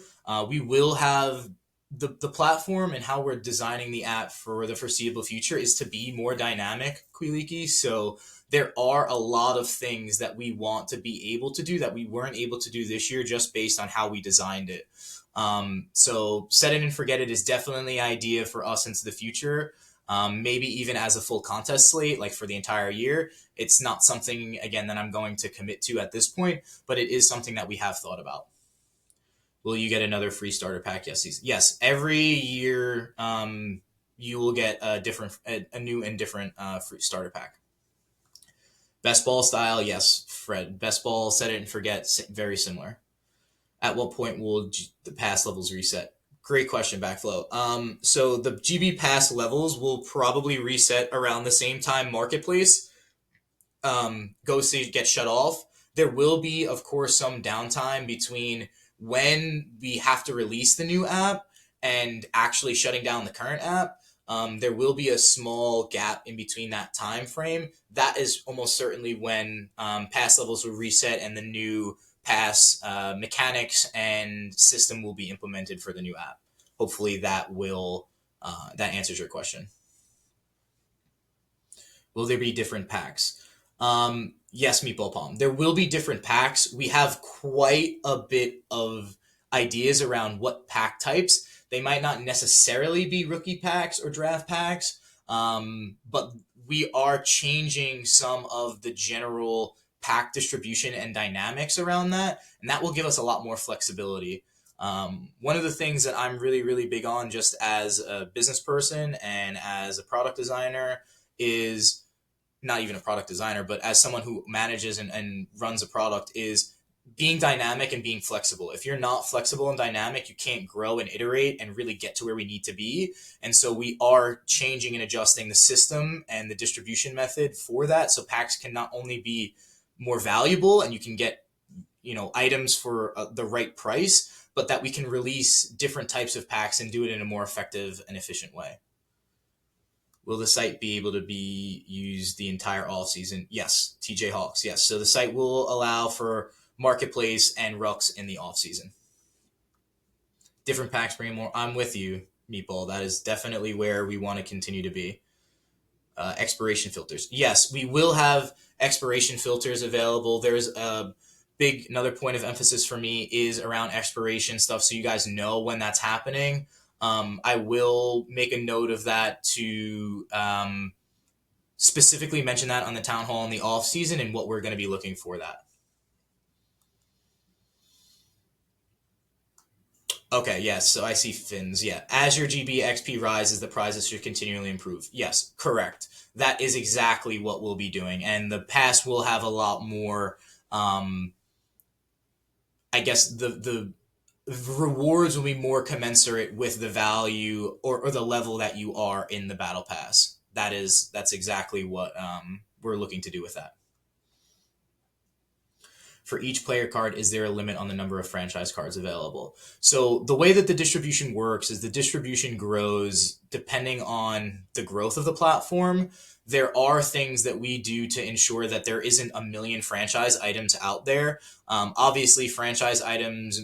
We will have the platform, and how we're designing the app for the foreseeable future is to be more dynamic, Quiliki. So there are a lot of things that we want to be able to do that we weren't able to do this year, just based on how we designed it. So set it and forget it is definitely an idea for us into the future. Maybe even as a full contest slate, like for the entire year. It's not something, again, that I'm going to commit to at this point, but it is something that we have thought about. Will you get another free starter pack? Yes. Yes. Every year, you will get a new and different free starter pack. Best ball style, yes, Fred. Best ball, set it and forget, very similar. At what point will the pass levels reset? Great question, Backflow. So the GB pass levels will probably reset around the same time Marketplace goes to get shut off. There will be, of course, some downtime between when we have to release the new app and actually shutting down the current app. There will be a small gap in between that time frame. That is almost certainly when pass levels will reset and the new pass mechanics and system will be implemented for the new app. Hopefully that answers your question. Will there be different packs? Yes, Meatball Palm. There will be different packs. We have quite a bit of ideas around what pack types. They might not necessarily be rookie packs or draft packs, but we are changing some of the general pack distribution and dynamics around that, and that will give us a lot more flexibility. One of the things that I'm really, really big on, just as a business person and as a product designer, is not even a product designer, but as someone who manages and runs a product, is being dynamic and being flexible. If you're not flexible and dynamic, you can't grow and iterate and really get to where we need to be. And so we are changing and adjusting the system and the distribution method for that. So packs can not only be more valuable and you can get, items for the right price, but that we can release different types of packs and do it in a more effective and efficient way. Will the site be able to be used the entire off season? Yes, TJ Hawks. Yes. So the site will allow for Marketplace and Rux in the off season. Different packs bring more. I'm with you, Meatball. That is definitely where we want to continue to be. Expiration filters. Yes, we will have expiration filters available. There's another point of emphasis for me is around expiration stuff, so you guys know when that's happening. I will make a note of that to specifically mention that on the town hall in the off season and what we're going to be looking for that. Okay, yes, so I see Fins. Yeah, as your GB XP rises, the prizes should continually improve. Yes, correct. That is exactly what we'll be doing, and the pass will have a lot more. I guess the rewards will be more commensurate with the value or the level that you are in the battle pass. That's exactly what we're looking to do with that. For each player card, is there a limit on the number of franchise cards available? So the way that the distribution works is the distribution grows depending on the growth of the platform. There are things that we do to ensure that there isn't a million franchise items out there. Obviously, franchise items,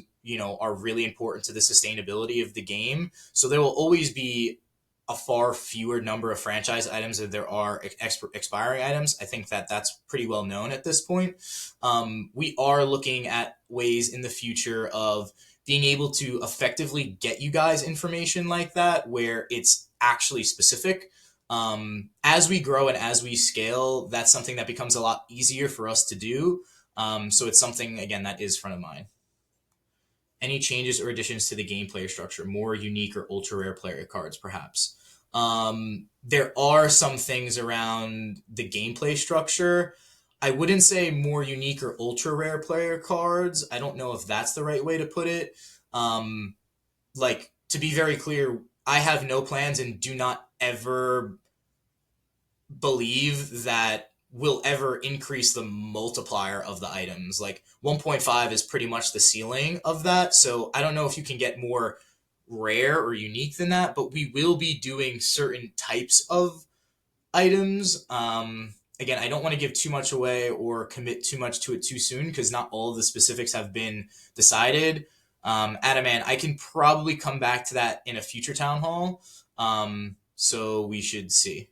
are really important to the sustainability of the game. So there will always be a far fewer number of franchise items than there are expiring items. I think that that's pretty well known at this point. We are looking at ways in the future of being able to effectively get you guys information like that, where it's actually specific. As we grow and as we scale, that's something that becomes a lot easier for us to do. So it's something, again, that is front of mind. Any changes or additions to the gameplay structure, more unique or ultra rare player cards, perhaps? There are some things around the gameplay structure. I wouldn't say more unique or ultra rare player cards. I don't know if that's the right way to put it. To be very clear, I have no plans and do not ever believe that will ever increase the multiplier of the items. Like 1.5 is pretty much the ceiling of that. So I don't know if you can get more rare or unique than that, but we will be doing certain types of items. Again, I don't want to give too much away or commit too much to it too soon because not all of the specifics have been decided. Adamant, I can probably come back to that in a future town hall. So we should see.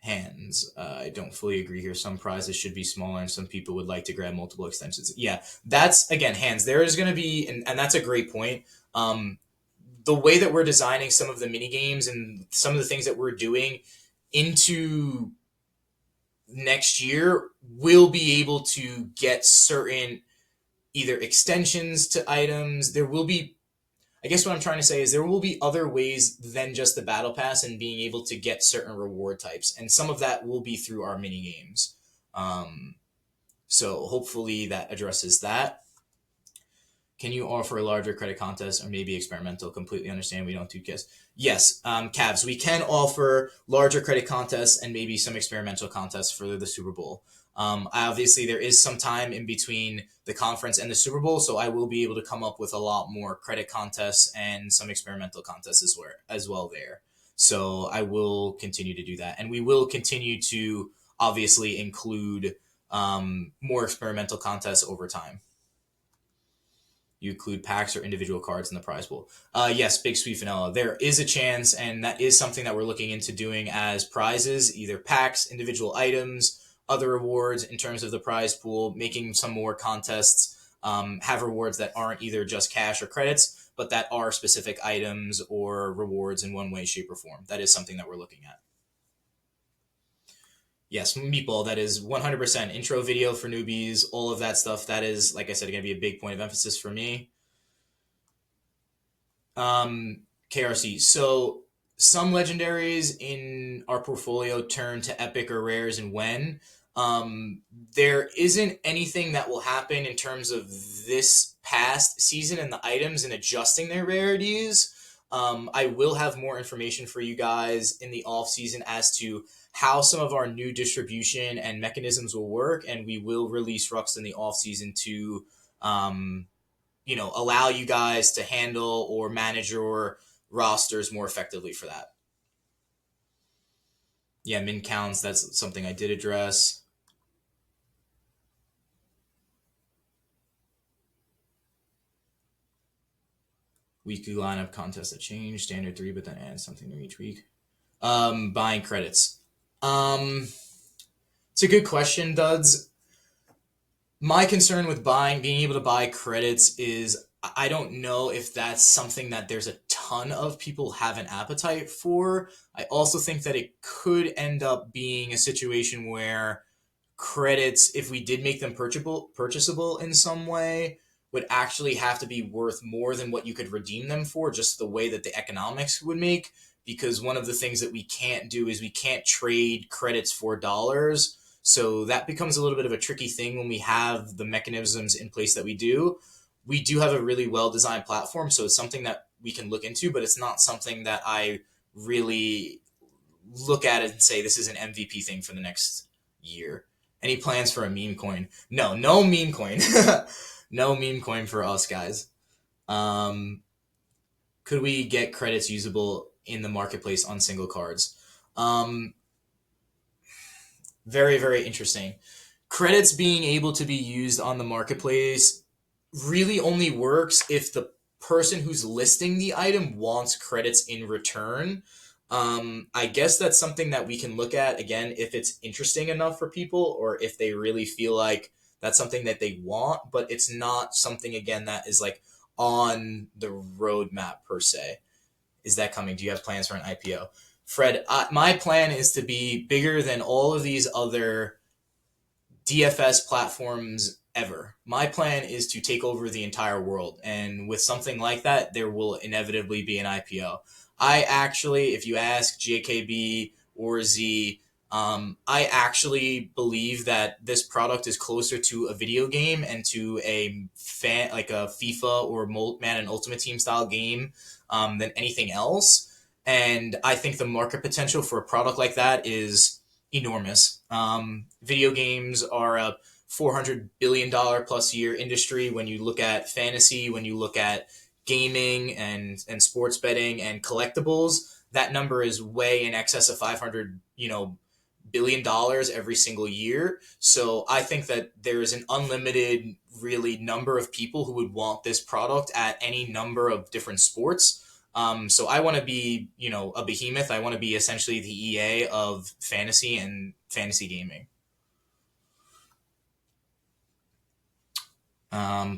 Hands. I don't fully agree here. Some prizes should be smaller and some people would like to grab multiple extensions. Yeah, that's, again, hands. There is going to be, and that's a great point. The way that we're designing some of the mini games and some of the things that we're doing into next year, we'll be able to get certain either extensions to items. There will be, I guess what I'm trying to say is there will be other ways than just the battle pass and being able to get certain reward types. And some of that will be through our mini games. So hopefully that addresses that. Can you offer a larger credit contest or maybe experimental? Completely understand we don't do KISS. Yes, Cavs, we can offer larger credit contests and maybe some experimental contests for the Super Bowl. Obviously, there is some time in between the conference and the Super Bowl, so I will be able to come up with a lot more credit contests and some experimental contests as well there. So I will continue to do that. And we will continue to obviously include more experimental contests over time. You include packs or individual cards in the prize pool. Yes, Big Sweet Vanilla. There is a chance, and that is something that we're looking into doing as prizes, either packs, individual items, other rewards in terms of the prize pool, making some more contests, have rewards that aren't either just cash or credits, but that are specific items or rewards in one way, shape, or form. That is something that we're looking at. Yes, Meatball, that is 100% intro video for newbies, all of that stuff. That is, like I said, going to be a big point of emphasis for me. KRC. So some legendaries in our portfolio turn to epic or rares and when. There isn't anything that will happen in terms of this past season and the items and adjusting their rarities. I will have more information for you guys in the off season as to how some of our new distribution and mechanisms will work, and we will release Rux in the off season to, allow you guys to handle or manage your rosters more effectively for that. Yeah, min counts, that's something I did address. Weekly lineup contest that changed, standard 3, but then add something new each week. Buying credits. It's a good question, Duds. My concern with being able to buy credits is I don't know if that's something that there's a ton of people have an appetite for. I also think that it could end up being a situation where credits, if we did make them purchasable in some way, would actually have to be worth more than what you could redeem them for, just the way that the economics would make. Because one of the things that we can't do is we can't trade credits for dollars. So that becomes a little bit of a tricky thing when we have the mechanisms in place that we do. We do have a really well-designed platform, so it's something that we can look into, but it's not something that I really look at it and say this is an MVP thing for the next year. Any plans for a meme coin? No meme coin. No meme coin for us, guys. Could we get credits usable in the marketplace on single cards? Very, very interesting. Credits being able to be used on the marketplace really only works if the person who's listing the item wants credits in return. I guess that's something that we can look at, again, if it's interesting enough for people or if they really feel like that's something that they want, but it's not something, again, that is like on the roadmap per se. Is that coming? Do you have plans for an IPO? Fred, my plan is to be bigger than all of these other DFS platforms ever. My plan is to take over the entire world. And with something like that, there will inevitably be an IPO. I actually, if you ask JKB or Z, I actually believe that this product is closer to a video game and to a fan, like a FIFA or Madden Ultimate Team style game than anything else. And I think the market potential for a product like that is enormous. Video games are a $400 billion plus year industry. When you look at fantasy, when you look at gaming and sports betting and collectibles, that number is way in excess of 500, $1 billion every single year. So I think that there is an unlimited, really, number of people who would want this product at any number of different sports. So I want to be, a behemoth. I want to be essentially the EA of fantasy and fantasy gaming.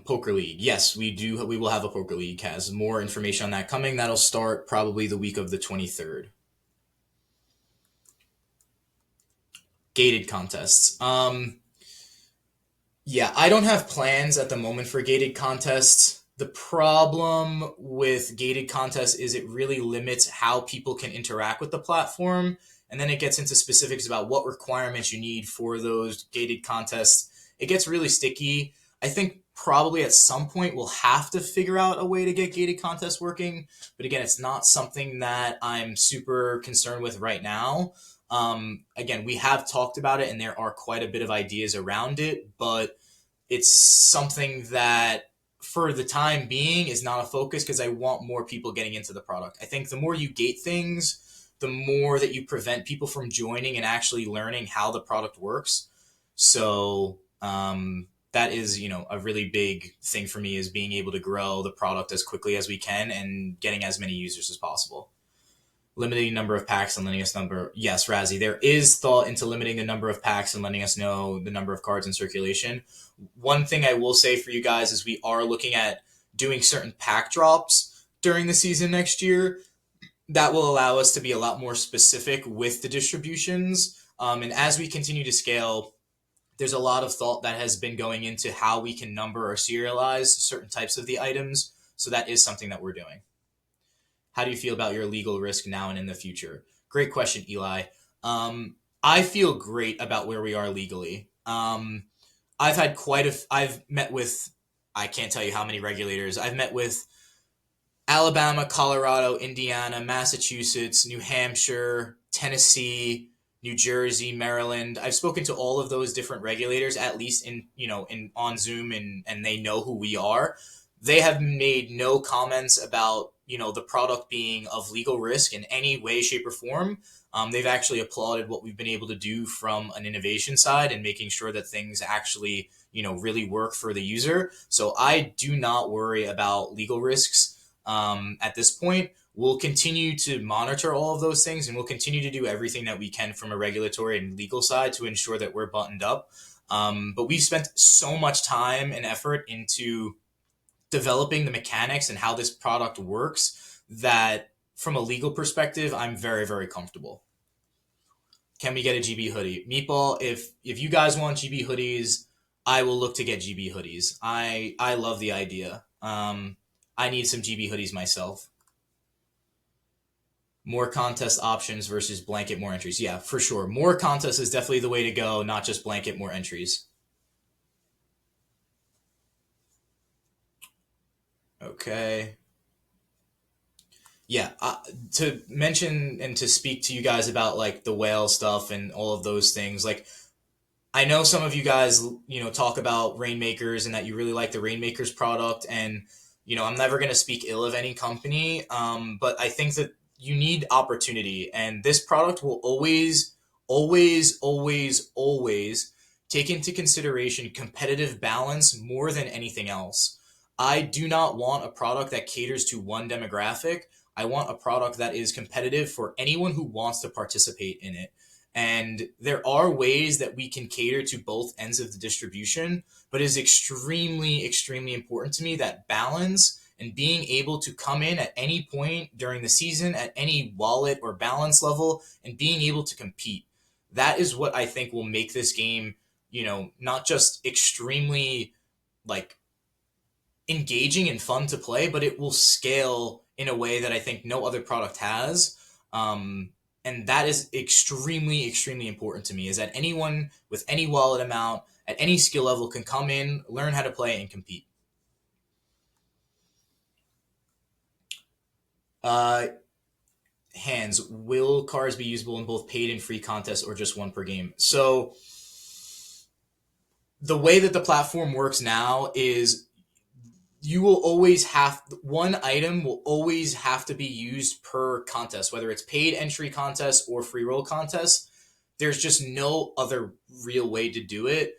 Poker League. Yes, we do. We will have a Poker League. Has more information on that coming. That'll start probably the week of the 23rd. Gated contests. Yeah, I don't have plans at the moment for gated contests. The problem with gated contests is it really limits how people can interact with the platform. And then it gets into specifics about what requirements you need for those gated contests. It gets really sticky. I think probably at some point we'll have to figure out a way to get gated contests working. But again, it's not something that I'm super concerned with right now. Again, we have talked about it and there are quite a bit of ideas around it, but it's something that for the time being is not a focus because I want more people getting into the product. I think the more you gate things, the more that you prevent people from joining and actually learning how the product works. So that is, a really big thing for me is being able to grow the product as quickly as we can and getting as many users as possible. Limiting number of packs and letting us number. Yes, Razzie, there is thought into limiting the number of packs and letting us know the number of cards in circulation. One thing I will say for you guys is we are looking at doing certain pack drops during the season next year. That will allow us to be a lot more specific with the distributions. And as we continue to scale, there's a lot of thought that has been going into how we can number or serialize certain types of the items. So that is something that we're doing. How do you feel about your legal risk now and in the future? Great question, Eli. I feel great about where we are legally. I've met with, I can't tell you how many regulators. I've met with Alabama, Colorado, Indiana, Massachusetts, New Hampshire, Tennessee, New Jersey, Maryland. I've spoken to all of those different regulators, at least in on Zoom, and they know who we are. They have made no comments about the product being of legal risk in any way, shape, or form. They've actually applauded what we've been able to do from an innovation side and making sure that things actually really work for the user. So I do not worry about legal risks at this point. We'll continue to monitor all of those things and we'll continue to do everything that we can from a regulatory and legal side to ensure that we're buttoned up. But we've spent so much time and effort into developing the mechanics and how this product works that from a legal perspective, I'm very, very comfortable. Can we get a GB hoodie? Meatball, if you guys want GB hoodies, I will look to get GB hoodies. I love the idea. I need some GB hoodies myself. More contest options versus blanket more entries. Yeah, for sure. More contests is definitely the way to go, not just blanket more entries. Okay. Yeah, to mention and to speak to you guys about like the whale stuff and all of those things. Like I know some of you guys, talk about Rainmakers and that you really like the Rainmakers product. And, I'm never going to speak ill of any company. But I think that you need opportunity. And this product will always, always, always, always take into consideration competitive balance more than anything else. I do not want a product that caters to one demographic. I want a product that is competitive for anyone who wants to participate in it. And there are ways that we can cater to both ends of the distribution, but it is extremely, extremely important to me that balance and being able to come in at any point during the season at any wallet or balance level and being able to compete. That is what I think will make this game, not just extremely like engaging and fun to play, but it will scale in a way that I think no other product has. And that is extremely, extremely important to me is that anyone with any wallet amount at any skill level can come in, learn how to play, and compete. Uh, Hands, will cards be usable in both paid and free contests or just one per game? So the way that the platform works now is you will always have one item will always have to be used per contest, whether it's paid entry contest or free roll contest. There's just no other real way to do it.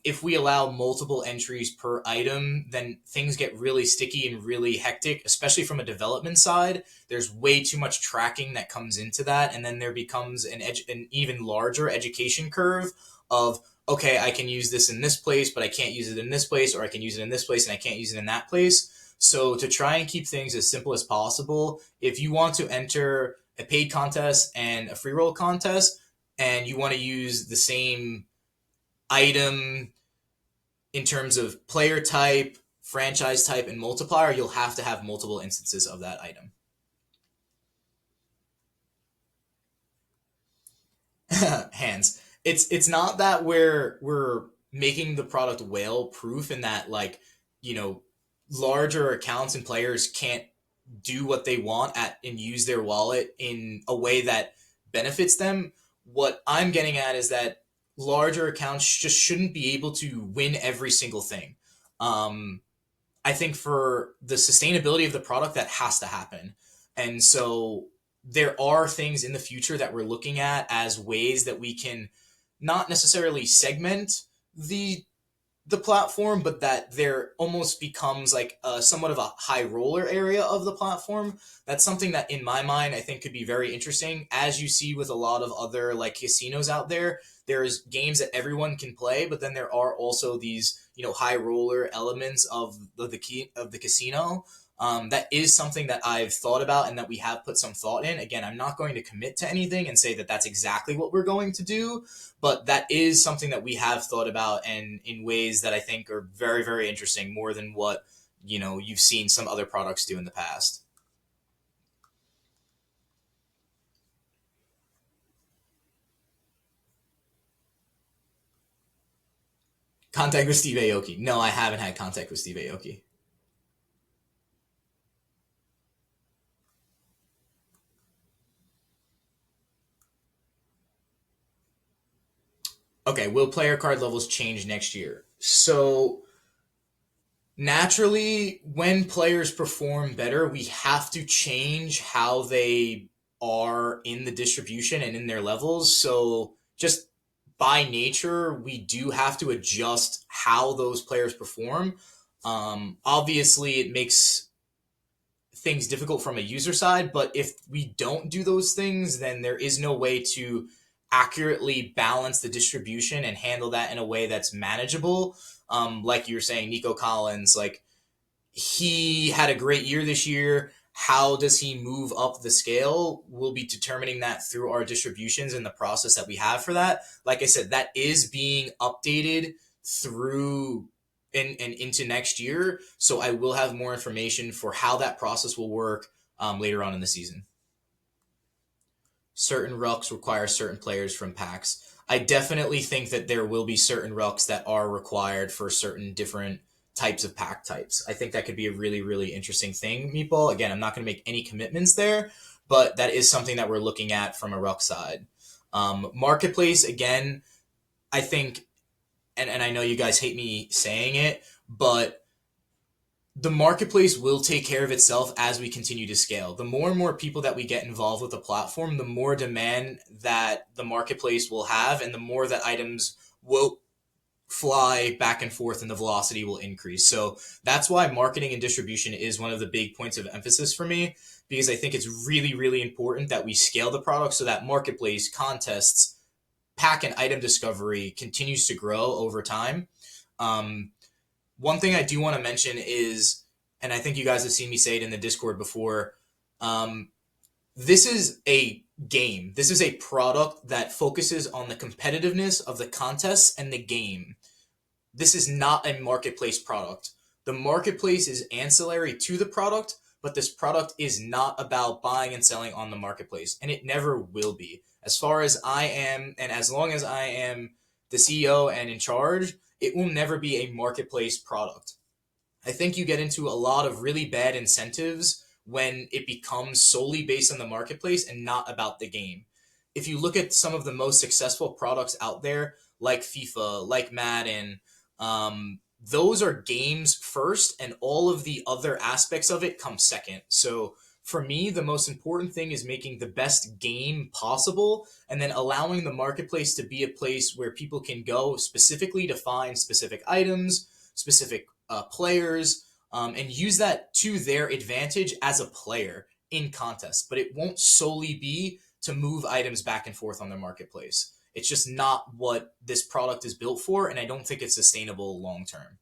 If we allow multiple entries per item, then things get really sticky and really hectic, especially from a development side. There's way too much tracking that comes into that, and then there becomes an even larger education curve of, okay, I can use this in this place, but I can't use it in this place, or I can use it in this place and I can't use it in that place. So to try and keep things as simple as possible, if you want to enter a paid contest and a free roll contest, and you want to use the same item in terms of player type, franchise type, and multiplier, you'll have to have multiple instances of that item. Hands. It's not that we're making the product whale proof in that, like, you know, larger accounts and players can't do what they want at and use their wallet in a way that benefits them. What I'm getting at is that larger accounts just shouldn't be able to win every single thing. Um, I think for the sustainability of the product, that has to happen. And so there are things in the future that we're looking at as ways that we can not necessarily segment the the platform, but that there almost becomes like somewhat of a high roller area of the platform. That's something that, in my mind, I think could be very interesting. As you see with a lot of other like casinos out there, there's games that everyone can play, but then there are also these, you know, high roller elements of the key of the casino. That is something that I've thought about and that we have put some thought in. Again, I'm not going to commit to anything and say that that's exactly what we're going to do, but that is something that we have thought about, and in ways that I think are very, very interesting, more than what, you know, you've seen some other products do in the past. Contact with Steve Aoki. No, I haven't had contact with Steve Aoki. Okay, will player card levels change next year? So naturally, when players perform better, we have to change how they are in the distribution and in their levels. So just by nature, we do have to adjust how those players perform. Obviously, it makes things difficult from a user side, but if we don't do those things, then there is no way to accurately balance the distribution and handle that in a way that's manageable. Like you were saying, Nico Collins, like, he had a great year this year. How does he move up the scale? We'll be determining that through our distributions and the process that we have for that. Like I said, that is being updated through and into next year. So I will have more information for how that process will work later on in the season. Certain rucks require certain players from packs. I definitely think that there will be certain rucks that are required for certain different types of pack types. I think that could be a really, really interesting thing, Meatball. Again, I'm not going to make any commitments there, but that is something that we're looking at from a ruck side. Marketplace, again, I think, and I know you guys hate me saying it, but the marketplace will take care of itself as we continue to scale. The more and more people that we get involved with the platform, the more demand that the marketplace will have, and the more that items will fly back and forth and the velocity will increase. So that's why marketing and distribution is one of the big points of emphasis for me, because I think it's really, really important that we scale the product so that marketplace contests, pack and item discovery continues to grow over time. Um, One thing I do want to mention is, and I think you guys have seen me say it in the Discord before, um, this is a game. This is a product that focuses on the competitiveness of the contests and the game. This is not a marketplace product. The marketplace is ancillary to the product, but this product is not about buying and selling on the marketplace, and it never will be. As far as I am, and as long as I am the CEO and in charge, it will never be a marketplace product. I think you get into a lot of really bad incentives when it becomes solely based on the marketplace and not about the game. If you look at some of the most successful products out there, like FIFA, like Madden, those are games first, and all of the other aspects of it come second. So for me, the most important thing is making the best game possible and then allowing the marketplace to be a place where people can go specifically to find specific items, specific players, and use that to their advantage as a player in contests. But it won't solely be to move items back and forth on their marketplace. It's just not what this product is built for, and I don't think it's sustainable long term.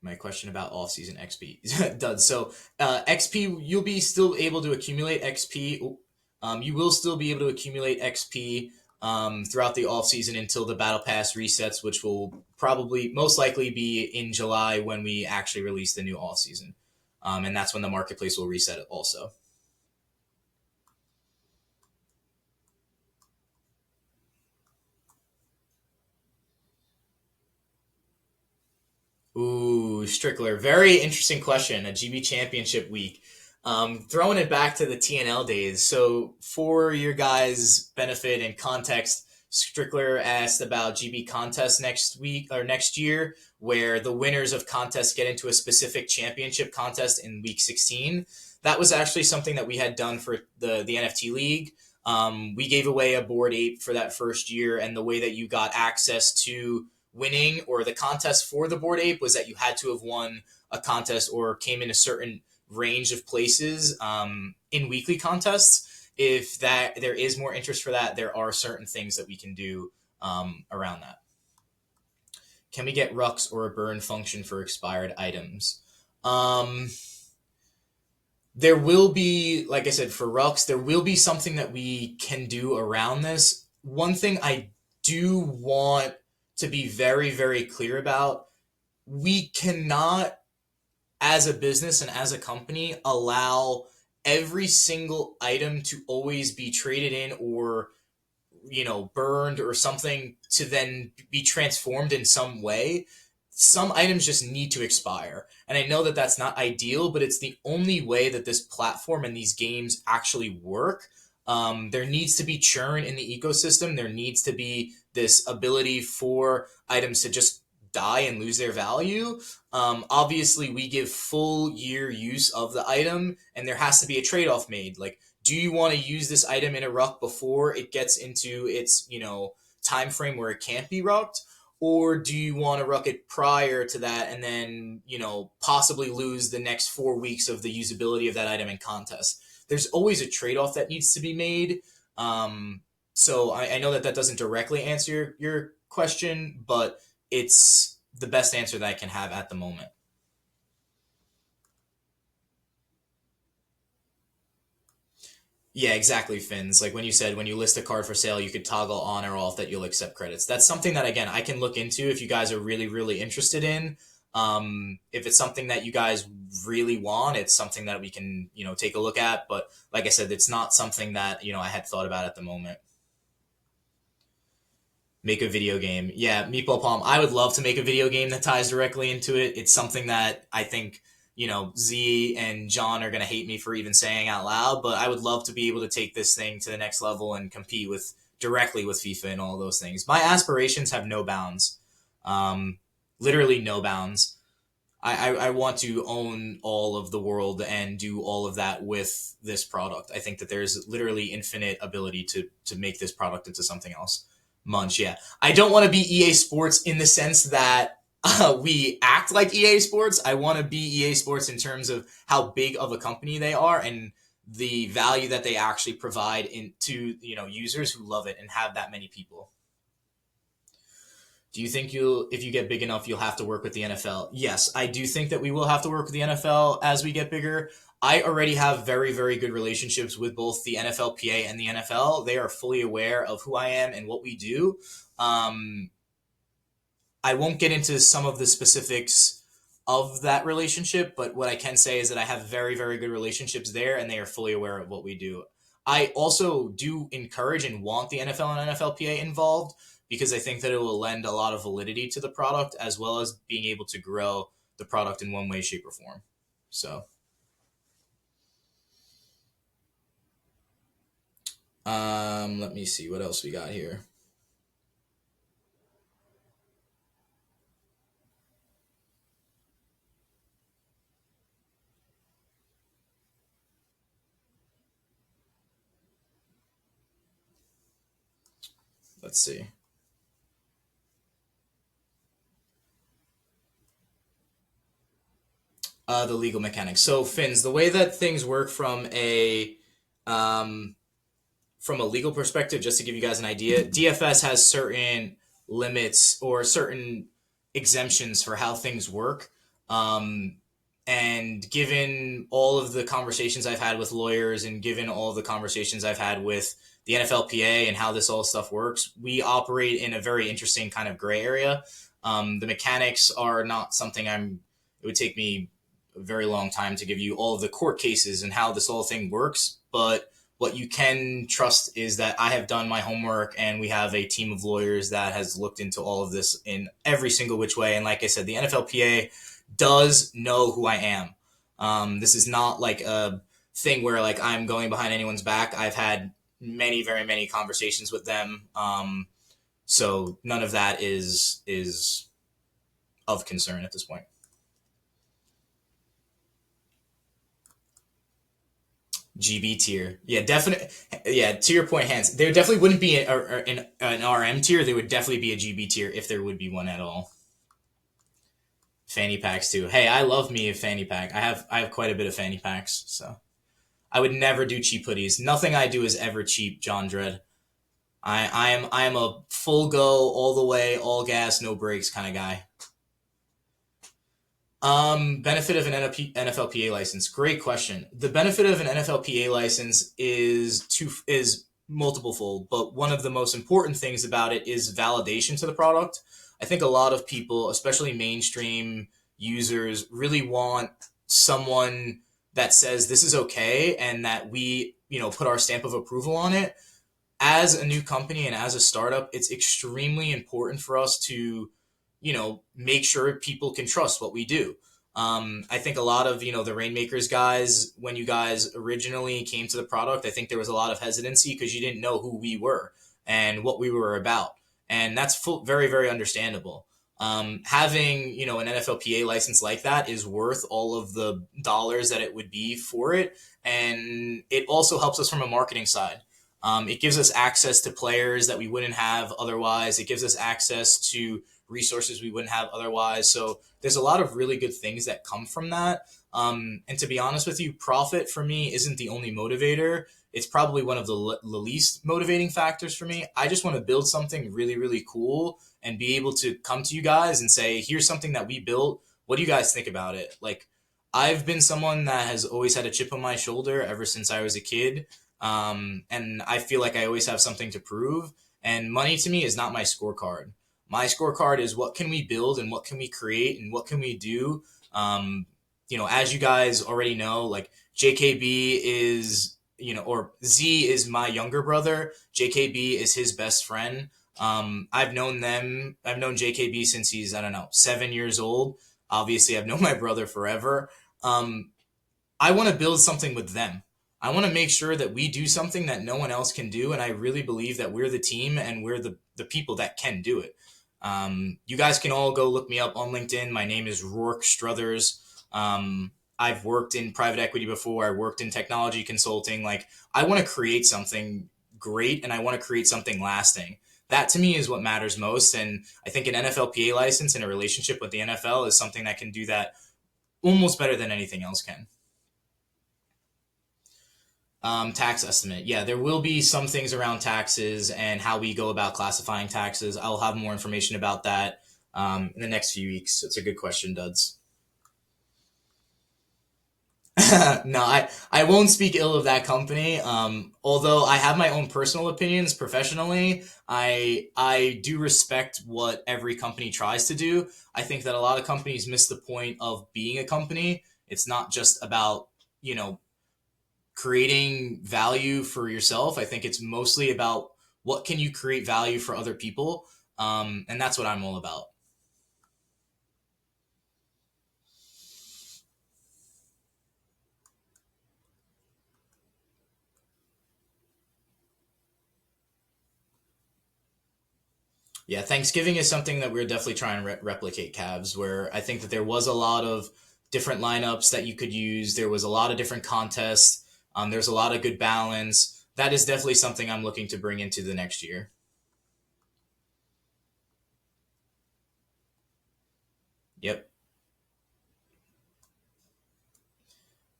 My question about off-season XP does. So XP, you'll be still able to accumulate XP. You will still be able to accumulate XP throughout the off-season until the Battle Pass resets, which will probably most likely be in July when we actually release the new off-season. And that's when the marketplace will reset it also. Ooh, Strickler. Very interesting question. A GB Championship week. Throwing it back to the TNL days. So, for your guys' benefit and context, Strickler asked about GB contests next week or next year, where the winners of contests get into a specific championship contest in week 16. That was actually something that we had done for the NFT League. We gave away a board ape for that first year, and the way that you got access to winning or the contest for the board ape was that you had to have won a contest or came in a certain range of places in weekly contests. If that there is more interest for that, there are certain things that we can do around that. Can we get Rux or a burn function for expired items? There will be, like I said, for Rux, there will be something that we can do around this. One thing I do want to be very, very clear about, we cannot, as a business and as a company, allow every single item to always be traded in or burned or something to then be transformed in some way. Some items just need to expire, and I know that that's not ideal, but it's the only way that this platform and these games actually work. There needs to be churn in the ecosystem. There needs to be this ability for items to just die and lose their value. Obviously, we give full year use of the item, and there has to be a trade-off made. Like, do you want to use this item in a ruck before it gets into its time frame where it can't be rucked? Or do you want to ruck it prior to that and then, possibly lose the next 4 weeks of the usability of that item in contest? There's always a trade-off that needs to be made. So I know that that doesn't directly answer your question, but it's the best answer that I can have at the moment. Yeah, exactly, Fins. Like when you said, when you list a card for sale, you could toggle on or off that you'll accept credits. That's something that, again, I can look into if you guys are really, really interested in. If it's something that you guys really want, it's something that we can, take a look at. But like I said, it's not something that, I had thought about at the moment. Make a video game. Yeah, Meatball Palm. I would love to make a video game that ties directly into it. It's something that I think, Z and John are going to hate me for even saying out loud, but I would love to be able to take this thing to the next level and compete with directly with FIFA and all those things. My aspirations have no bounds. Um, Literally no bounds. I want to own all of the world and do all of that with this product. I think that there's literally infinite ability to make this product into something else. Munch, yeah. I don't want to be EA Sports in the sense that we act like EA Sports. I want to be EA Sports in terms of how big of a company they are and the value that they actually provide into users who love it and have that many people. Do you think if you get big enough, you'll have to work with the NFL? Yes, I do think that we will have to work with the NFL as we get bigger. I already have very, very good relationships with both the NFLPA and the NFL. They are fully aware of who I am and what we do. Um, I won't get into some of the specifics of that relationship, but what I can say is that I have very, very good relationships there, and they are fully aware of what we do. I also do encourage and want the NFL and NFLPA involved because I think that it will lend a lot of validity to the product as well as being able to grow the product in one way, shape, or form. So, let me see what else we got here. Let's see. The legal mechanics. So, Finns, the way that things work um, from a legal perspective, just to give you guys an idea, DFS has certain limits or certain exemptions for how things work. Um, and given all of the conversations I've had with lawyers and given all of the conversations I've had with the NFLPA and how this all stuff works, we operate in a very interesting kind of gray area. The mechanics are not something it would take me a very long time to give you all of the court cases and how this whole thing works. But what you can trust is that I have done my homework and we have a team of lawyers that has looked into all of this in every single which way. And like I said, the NFLPA does know who I am. This is not like a thing where like I'm going behind anyone's back. I've had many, very many conversations with them. So none of that is of concern at this point. GB tier. Yeah, definitely. Yeah, to your point, Hans, there definitely wouldn't be an RM tier. There would definitely be a GB tier if there would be one at all. Fanny packs too. Hey, I love me a fanny pack. I have quite a bit of fanny packs, so I would never do cheap hoodies. Nothing I do is ever cheap, John Dredd. I am a full go, all the way, all gas, no brakes kind of guy. Benefit of an NFLPA license. Great question. The benefit of an NFLPA license is multiple fold, but one of the most important things about it is validation to the product. I think a lot of people, especially mainstream users, really want someone that says this is okay and that we, put our stamp of approval on it. As a new company and as a startup, it's extremely important for us to make sure people can trust what we do. I think a lot of, the Rainmakers guys, when you guys originally came to the product, I think there was a lot of hesitancy because you didn't know who we were and what we were about. And that's very, very understandable. Having, an NFLPA license like that is worth all of the dollars that it would be for it. And it also helps us from a marketing side. It gives us access to players that we wouldn't have otherwise. It gives us access to resources we wouldn't have otherwise. So there's a lot of really good things that come from that. And to be honest with you, profit for me isn't the only motivator. It's probably one of the least motivating factors for me. I just want to build something really, really cool and be able to come to you guys and say, here's something that we built. What do you guys think about it? Like, I've been someone that has always had a chip on my shoulder ever since I was a kid. And I feel like I always have something to prove. And money to me is not my scorecard. My scorecard is what can we build and what can we create and what can we do. As you guys already know, like JKB is, or Z is my younger brother. JKB is his best friend. I've known JKB since he's, I don't know, 7 years old. Obviously, I've known my brother forever. I want to build something with them. I want to make sure that we do something that no one else can do. And I really believe that we're the team and we're the people that can do it. You guys can all go look me up on LinkedIn. My name is Rourke Struthers. I've worked in private equity before. I worked in technology consulting. Like, I want to create something great and I want to create something lasting. That to me is what matters most. And I think an NFLPA license and a relationship with the NFL is something that can do that almost better than anything else can. Tax estimate. Yeah, there will be some things around taxes and how we go about classifying taxes. I'll have more information about that in the next few weeks. It's a good question, Duds. No, I won't speak ill of that company. Although I have my own personal opinions professionally, I do respect what every company tries to do. I think that a lot of companies miss the point of being a company. It's not just about, creating value for yourself. I think it's mostly about what can you create value for other people. And that's what I'm all about. Yeah, Thanksgiving is something that we're definitely trying to replicate, Cavs, where I think that there was a lot of different lineups that you could use. There was a lot of different contests. There's a lot of good balance. That is definitely something I'm looking to bring into the next year. Yep.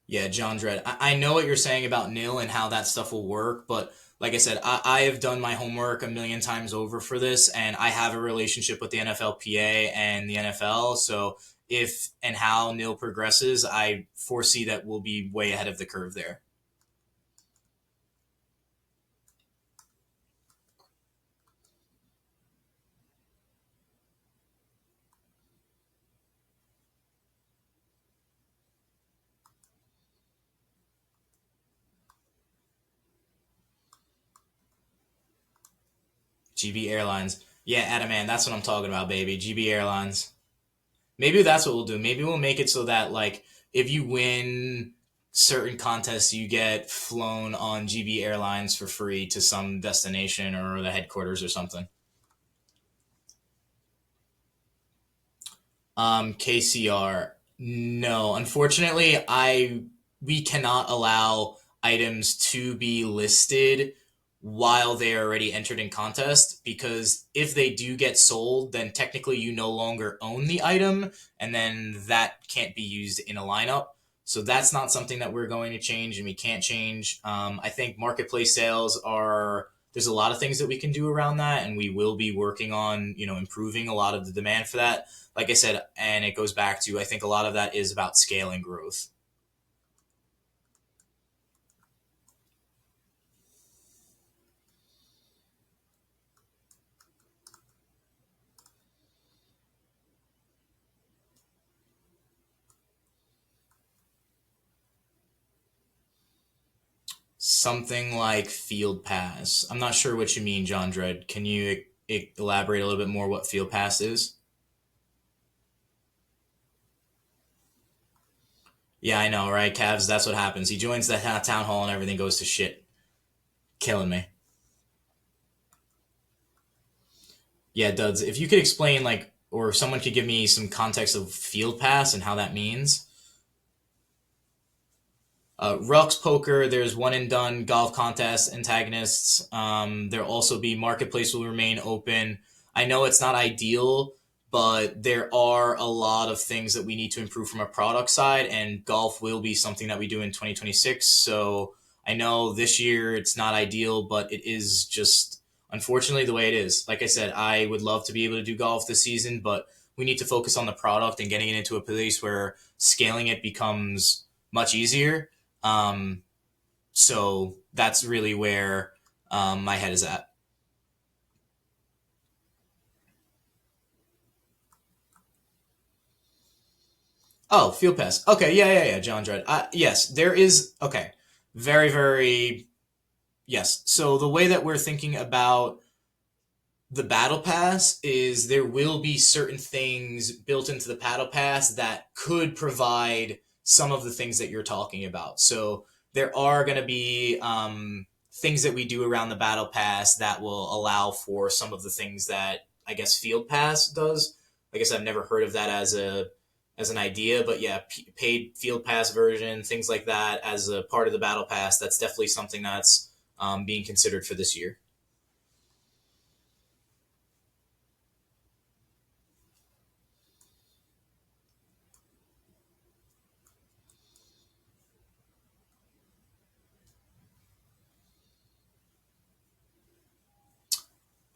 Yeah, John Dredd. I know what you're saying about nil and how that stuff will work, but like I said, I have done my homework a million times over for this, and I have a relationship with the NFLPA and the NFL. So if and how nil progresses, I foresee that we'll be way ahead of the curve there. GB Airlines. Yeah, Adaman, that's what I'm talking about, baby. GB Airlines. Maybe that's what we'll do. Maybe we'll make it so that like if you win certain contests, you get flown on GB Airlines for free to some destination or the headquarters or something. KCR. No, unfortunately, I we cannot allow items to be listed while they are already entered in contest because if they do get sold, then technically you no longer own the item, and then that can't be used in a lineup. So that's not something that we're going to change, and we can't change. I think marketplace sales are. There's a lot of things that we can do around that, and we will be working on improving a lot of the demand for that, like I said, and it goes back to I think a lot of that is about scaling growth. Something like Field Pass. I'm not sure what you mean, John Dredd. Can you elaborate a little bit more what Field Pass is? Yeah, I know, right? Cavs, that's what happens. He joins the town hall and everything goes to shit. Killing me. Yeah, Duds, if you could explain, like, or if someone could give me some context of Field Pass and how that means. Rux Poker, there's one and done golf contest antagonists. There'll also be Marketplace will remain open. I know it's not ideal, but there are a lot of things that we need to improve from a product side, and golf will be something that we do in 2026. So I know this year it's not ideal, but it is just unfortunately the way it is. Like I said, I would love to be able to do golf this season, but we need to focus on the product and getting it into a place where scaling it becomes much easier. um, so that's really where my head is at. Oh, Field Pass. Okay, yeah. John Dredd. Yes, there is. Okay, very, very. Yes. So the way that we're thinking about the battle pass is there will be certain things built into the battle pass that could provide some of the things that you're talking about. So there are going to be things that we do around the battle pass that will allow for some of the things that I guess field pass does. I guess I've never heard of that as an idea, but yeah, paid field pass version, things like that as a part of the battle pass. That's definitely something that's being considered for this year.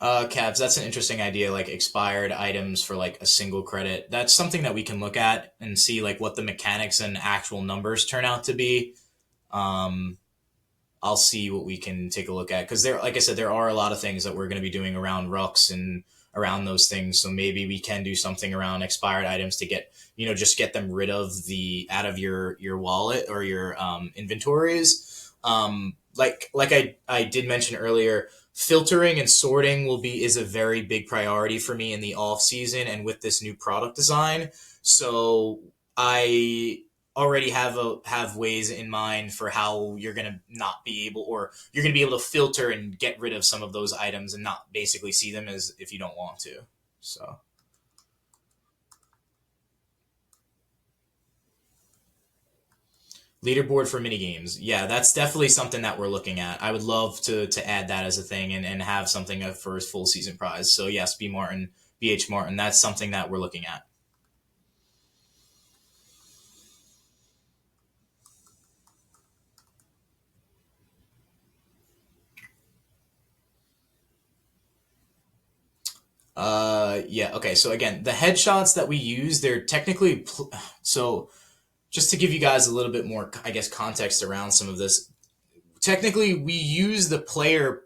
Cabs, that's an interesting idea, like expired items for like a single credit. That's something that we can look at and see like what the mechanics and actual numbers turn out to be. Um, I'll see what we can take a look at because there, like I said, there are a lot of things that we're going to be doing around Rux and around those things. So maybe we can do something around expired items to get just get them rid of the out of your wallet or your inventories. Like I did mention earlier, filtering and sorting will be is a very big priority for me in the off season and with this new product design. So I already have ways in mind for how you're gonna not be able, or you're gonna be able to filter and get rid of some of those items and not basically see them as if you don't want to. So leaderboard for minigames, yeah, that's definitely something that we're looking at. I would love to add that as a thing and have something for his full season prize. So yes, BH Martin, that's something that we're looking at. Yeah, okay. So again, the headshots that we use, they're technically so just to give you guys a little bit more, I guess, context around some of this. Technically, we use the player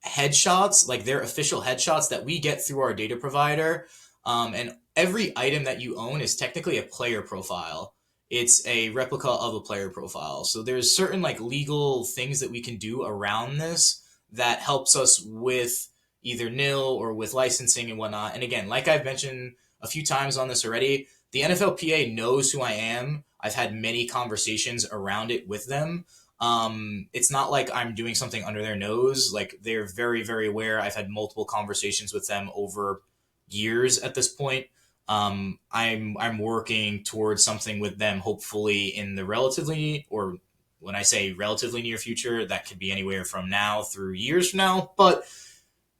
headshots, like their official headshots that we get through our data provider. And every item that you own is technically a player profile. It's a replica of a player profile. So there's certain like legal things that we can do around this that helps us with either nil or with licensing and whatnot. And again, like I've mentioned a few times on this already, the NFLPA knows who I am. I've had many conversations around it with them. It's not like I'm doing something under their nose. Like they're very, very aware. I've had multiple conversations with them over years at this point. I'm working towards something with them, hopefully in the relatively, or when I say relatively near future, that could be anywhere from now through years from now. But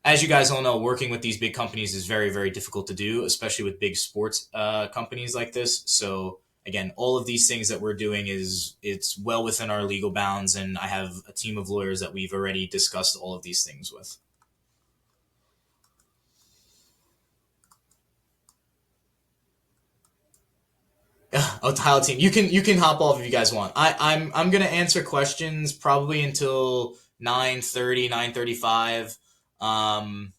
as you guys all know, working with these big companies is very, very difficult to do, especially with big sports companies like this. So again, all of these things that we're doing is it's well within our legal bounds, and I have a team of lawyers that we've already discussed all of these things with. Oh, tile team, you can hop off if you guys want. I'm gonna answer questions probably until 9:30, 9:35. Um,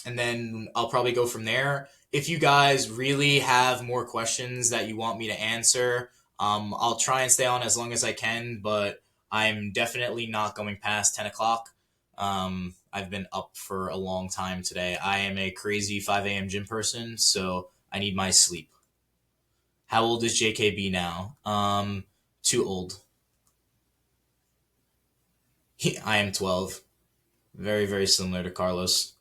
and then I'll probably go from there. If you guys really have more questions that you want me to answer, I'll try and stay on as long as I can, but I'm definitely not going past 10 o'clock. I've been up for a long time today. I am a crazy 5 a.m. gym person, so I need my sleep. How old is JKB now? Too old. I am 12. Very, very similar to Carlos.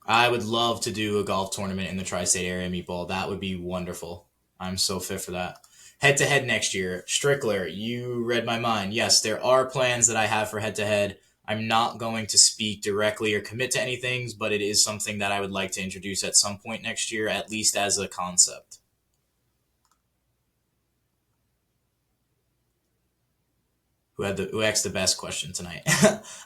I would love to do a golf tournament in the tri-state area, meatball. That would be wonderful. I'm so fit for that. Head to head next year. Strickler, you read my mind. Yes, there are plans that I have for head to head. I'm not going to speak directly or commit to anything, but it is something that I would like to introduce at some point next year, at least as a concept. Who asked the best question tonight?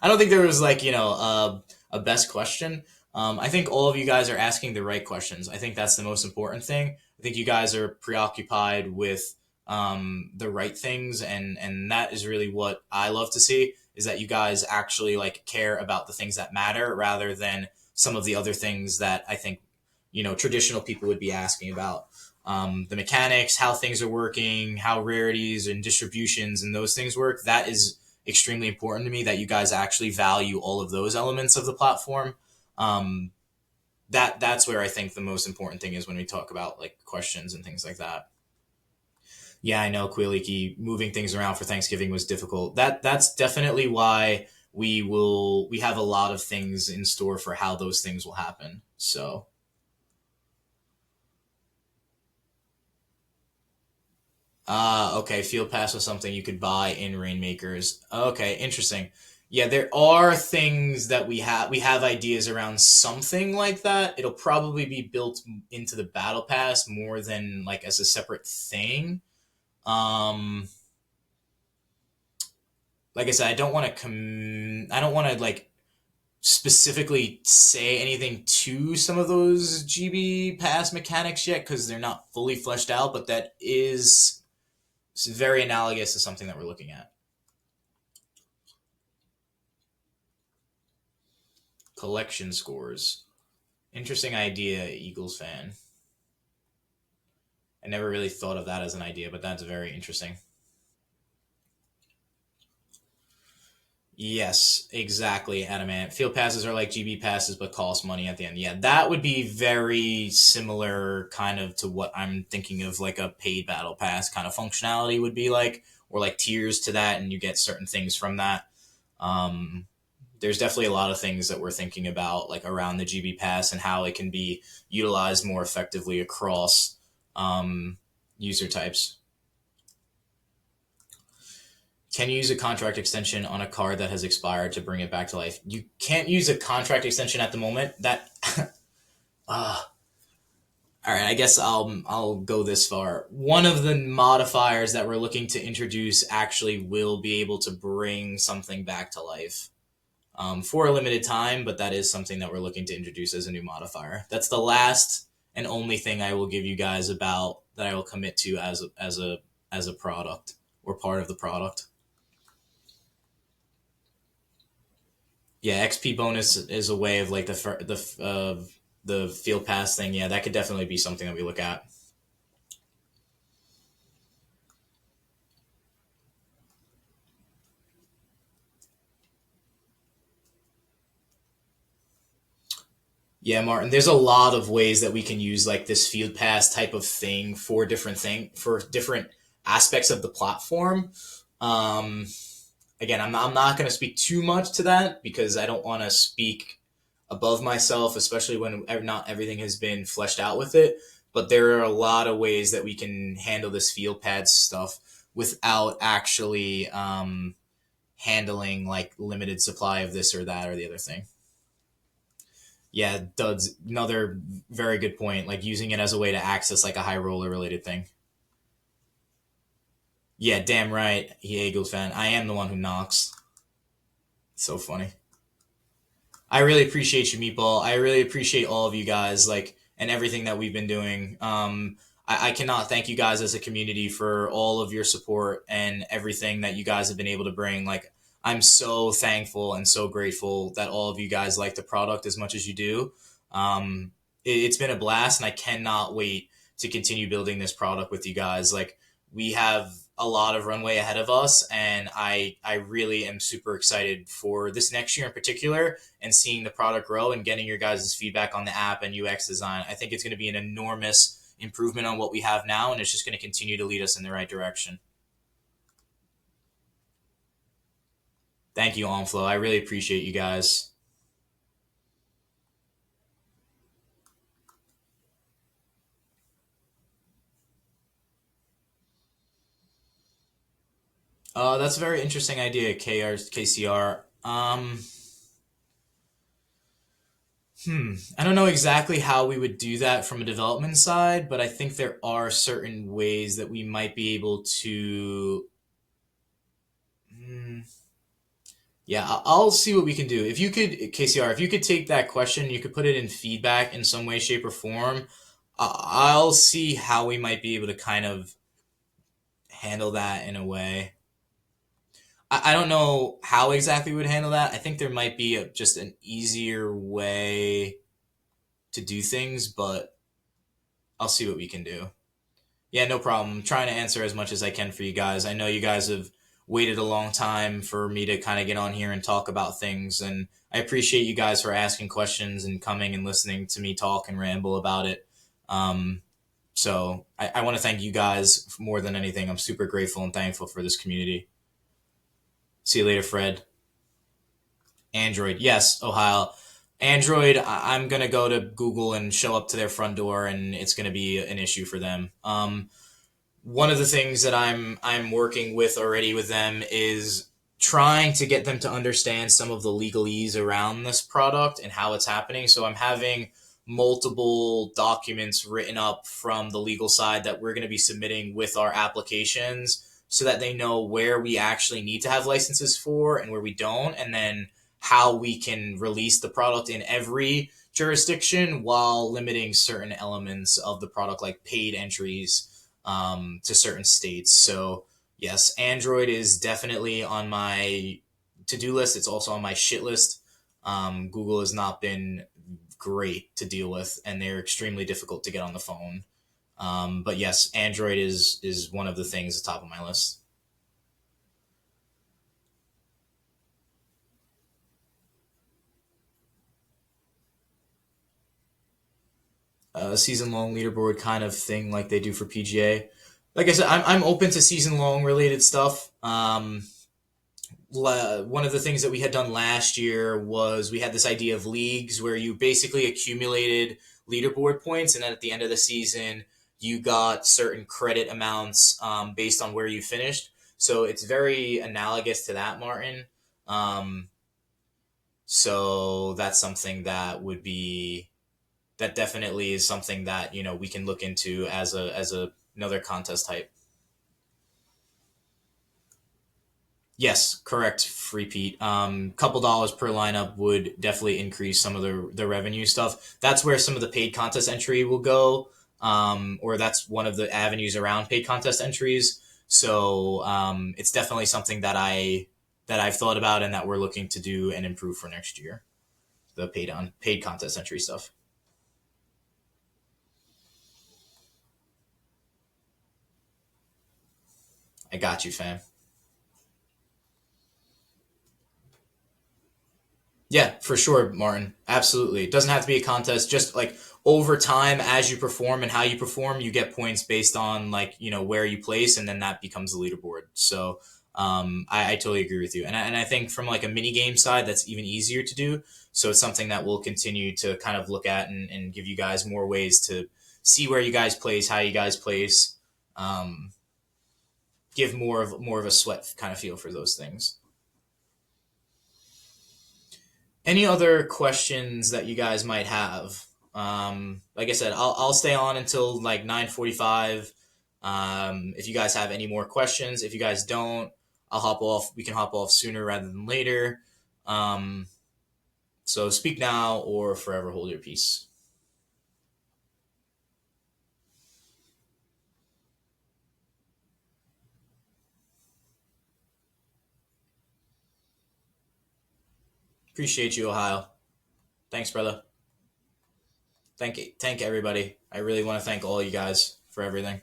I don't think there was like a best question. I think all of you guys are asking the right questions. I think that's the most important thing. I think you guys are preoccupied with the right things, and that is really what I love to see. Is that you guys actually like care about the things that matter rather than some of the other things that I think traditional people would be asking about. The mechanics, how things are working, how rarities and distributions and those things work. That is extremely important to me. That you guys actually value all of those elements of the platform. Um, that's where I think the most important thing is when we talk about like questions and things like that. Yeah, I know Quiliki moving things around for Thanksgiving was difficult. That's definitely why we have a lot of things in store for how those things will happen. So okay. Field pass was something you could buy in Rainmakers. Okay, interesting. Yeah, there are things that we have ideas around something like that. It'll probably be built into the battle pass more than like as a separate thing. Um, like I said, I don't want to like specifically say anything to some of those GB pass mechanics yet because they're not fully fleshed out. But that is very analogous to something that we're looking at. Collection scores. Interesting idea, Eagles fan. I never really thought of that as an idea, but that's very interesting. Yes, exactly, Adamant. Field passes are like GB passes, but cost money at the end. Yeah, that would be very similar, kind of, to what I'm thinking of, like a paid battle pass kind of functionality would be like, or like tiers to that, and you get certain things from that. Um, there's definitely a lot of things that we're thinking about, like around the GB pass and how it can be utilized more effectively across um, user types. Can you use a contract extension on a card that has expired to bring it back to life? You can't use a contract extension at the moment. That uh, all right, I guess I'll go this far. One of the modifiers that we're looking to introduce actually will be able to bring something back to life for a limited time, but that is something that we're looking to introduce as a new modifier. That's the last and only thing I will give you guys about that I will commit to as a product or part of the product. Yeah, XP bonus is a way of like the field pass thing. Yeah, that could definitely be something that we look at. Yeah, Martin, there's a lot of ways that we can use like this field pass type of thing for different aspects of the platform. Um, Again, I'm not going to speak too much to that because I don't want to speak above myself, especially when not everything has been fleshed out with it. But there are a lot of ways that we can handle this field pad stuff without actually handling like limited supply of this or that or the other thing. Yeah, Dud's another very good point. Like using it as a way to access like a high roller related thing. Yeah, damn right. He Eagles fan. I am the one who knocks. So funny. I really appreciate you, Meatball. I really appreciate all of you guys, like, and everything that we've been doing. I cannot thank you guys as a community for all of your support and everything that you guys have been able to bring. Like, I'm so thankful and so grateful that all of you guys like the product as much as you do. It's been a blast, and I cannot wait to continue building this product with you guys. Like, we have a lot of runway ahead of us, and I really am super excited for this next year in particular and seeing the product grow and getting your guys' feedback on the app and UX design. I think it's going to be an enormous improvement on what we have now, and it's just going to continue to lead us in the right direction. Thank you, Onflow. I really appreciate you guys. That's a very interesting idea, KCR. I don't know exactly how we would do that from a development side, but I think there are certain ways that we might be able to. Hmm, yeah, I'll see what we can do. If you could, KCR, if you could take that question, you could put it in feedback in some way, shape, or form. I'll see how we might be able to kind of handle that in a way. I don't know how exactly we would handle that. I think there might be just an easier way to do things, but I'll see what we can do. Yeah, no problem. I'm trying to answer as much as I can for you guys. I know you guys have waited a long time for me to kind of get on here and talk about things, and I appreciate you guys for asking questions and coming and listening to me talk and ramble about it. Um, so I want to thank you guys more than anything. I'm super grateful and thankful for this community. See you later, Fred. Android, yes, Ohio. Android, I'm gonna go to Google and show up to their front door, and it's gonna be an issue for them. One of the things that I'm working with already with them is trying to get them to understand some of the legalese around this product and how it's happening. So I'm having multiple documents written up from the legal side that we're going to be submitting with our applications so that they know where we actually need to have licenses for and where we don't, and then how we can release the product in every jurisdiction while limiting certain elements of the product like paid entries to certain states. So yes, Android is definitely on my to-do list. It's also on my shit list. Google has not been great to deal with, and they're extremely difficult to get on the phone. But yes, Android is one of the things at the top of my list. season long leaderboard kind of thing like they do for PGA. Like I said, I'm open to season long related stuff. One of the things that we had done last year was we had this idea of leagues where you basically accumulated leaderboard points, and then at the end of the season, you got certain credit amounts based on where you finished. So it's very analogous to that, Martin. Um, so that's something that would be that definitely is something that we can look into as a another contest type. Yes, correct. Free Pete. Couple dollars per lineup would definitely increase some of the revenue stuff. That's where some of the paid contest entry will go, or that's one of the avenues around paid contest entries. So it's definitely something that I've thought about and that we're looking to do and improve for next year. The paid contest entry stuff. I got you, fam. Yeah, for sure, Martin. Absolutely. It doesn't have to be a contest. Just like over time, as you perform and how you perform, you get points based on like, where you place, and then that becomes the leaderboard. So I totally agree with you. And I think from like a mini game side, that's even easier to do. So it's something that we'll continue to kind of look at and give you guys more ways to see where you guys place, how you guys place, um, give more of a sweat kind of feel for those things. Any other questions that you guys might have? Like I said, I'll stay on until like 9:45. If you guys have any more questions, if you guys don't, I'll hop off. We can hop off sooner rather than later. Um, so speak now or forever hold your peace. Appreciate you, Ohio. Thanks, brother. Thank everybody. I really want to thank all you guys for everything.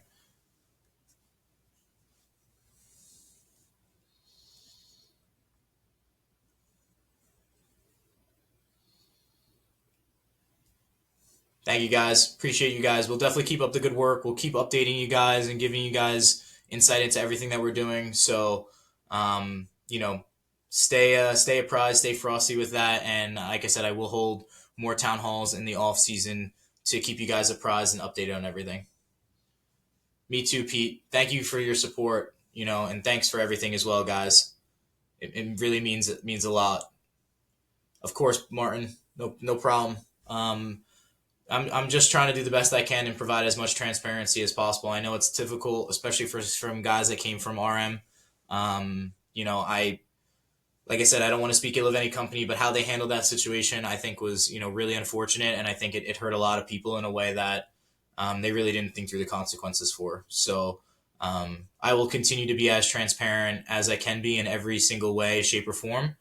Thank you guys. Appreciate you guys. We'll definitely keep up the good work. We'll keep updating you guys and giving you guys insight into everything that we're doing. So, stay apprised, stay frosty with that. And like I said, I will hold more town halls in the off season to keep you guys apprised and updated on everything. Me too, Pete. Thank you for your support. And thanks for everything as well, guys. It really means a lot. Of course, Martin. No problem. I'm just trying to do the best I can and provide as much transparency as possible. I know it's difficult, especially from guys that came from RM. I like I said, I don't want to speak ill of any company, but how they handled that situation, I think was really unfortunate, and I think it hurt a lot of people in a way that they really didn't think through the consequences for. So I will continue to be as transparent as I can be in every single way, shape, or form.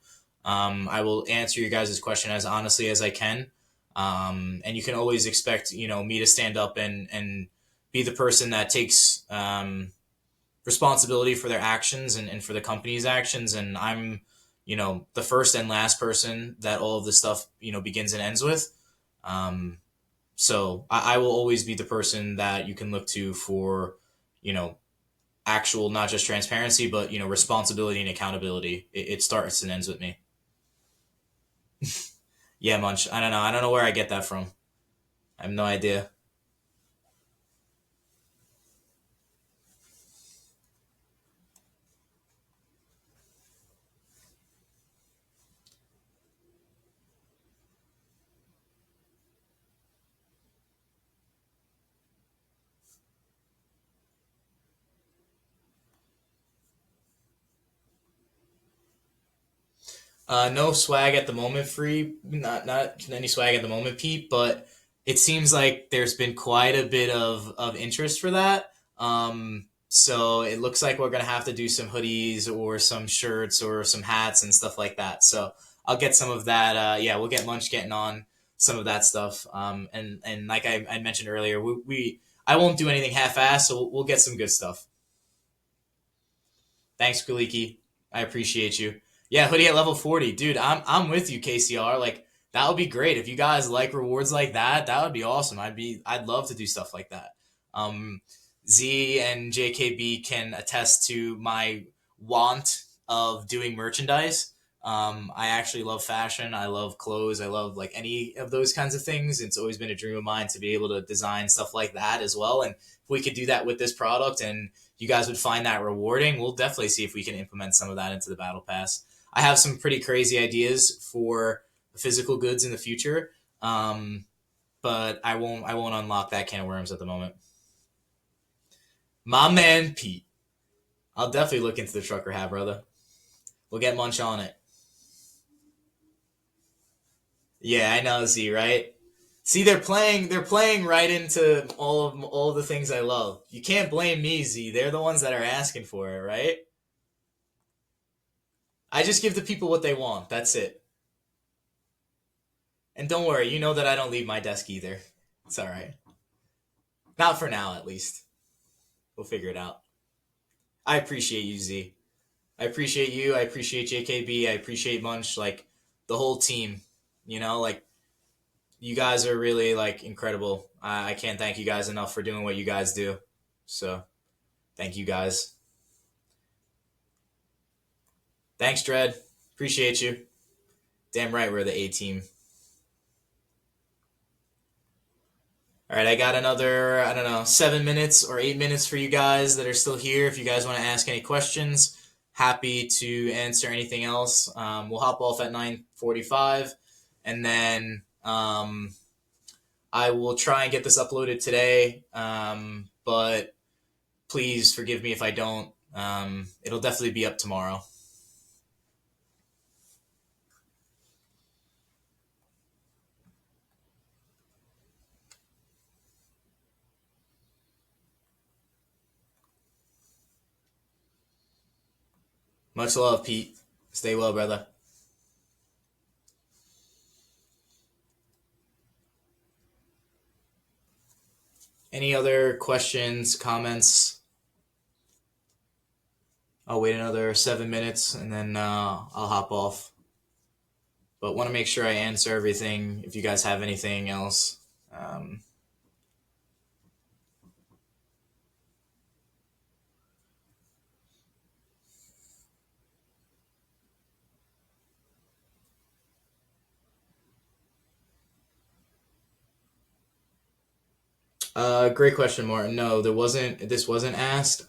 I will answer your guys' question as honestly as I can. And you can always expect, me to stand up and be the person that takes responsibility for their actions and for the company's actions. And I'm, the first and last person that all of this stuff, begins and ends with. Um, so I will always be the person that you can look to for, you know, actual, not just transparency, but, responsibility and accountability. It starts and ends with me. Yeah, Munch. I don't know. I don't know where I get that from. I have no idea. No swag at the moment, free. Not any swag at the moment, Pete. But it seems like there's been quite a bit of interest for that. So it looks like we're gonna have to do some hoodies or some shirts or some hats and stuff like that. So I'll get some of that. Yeah, we'll get Munch getting on some of that stuff. And like I mentioned earlier, we I won't do anything half-assed, so we'll get some good stuff. Thanks, Kuliki. I appreciate you. Yeah, hoodie at level 40, dude. I'm with you, KCR. Like That would be great if you guys like rewards like that. That would be awesome. I'd love to do stuff like that. Um, Z and JKB can attest to my want of doing merchandise. I actually love fashion. I love clothes. I love like any of those kinds of things. It's always been a dream of mine to be able to design stuff like that as well. And if we could do that with this product and you guys would find that rewarding, we'll definitely see if we can implement some of that into the battle pass. I have some pretty crazy ideas for physical goods in the future, but I won't unlock that can of worms at the moment. My man Pete, I'll definitely look into the trucker hat, brother. We'll get Munch on it. Yeah, I know Z, right? See, they're playing right into all of the things I love. You can't blame me, Z. They're the ones that are asking for it, right? I just give the people what they want. That's it. And don't worry, you know that I don't leave my desk either. It's all right. Not for now, at least. We'll figure it out. I appreciate you, Z. I appreciate you. I appreciate JKB. I appreciate Munch. Like the whole team. Like you guys are really like incredible. I can't thank you guys enough for doing what you guys do. So thank you guys. Thanks, Dread. Appreciate you. Damn right, we're the A team. All right, I got another, I don't know, 7 minutes or 8 minutes for you guys that are still here. If you guys want to ask any questions, happy to answer anything else. We'll hop off at 9:45, and then I will try and get this uploaded today. But please forgive me if I don't. It'll definitely be up tomorrow. Much love, Pete. Stay well, brother. Any other questions, comments? I'll wait another 7 minutes and then I'll hop off. But want to make sure I answer everything if you guys have anything else. Um, Great question, Martin. No, there wasn't. This wasn't asked.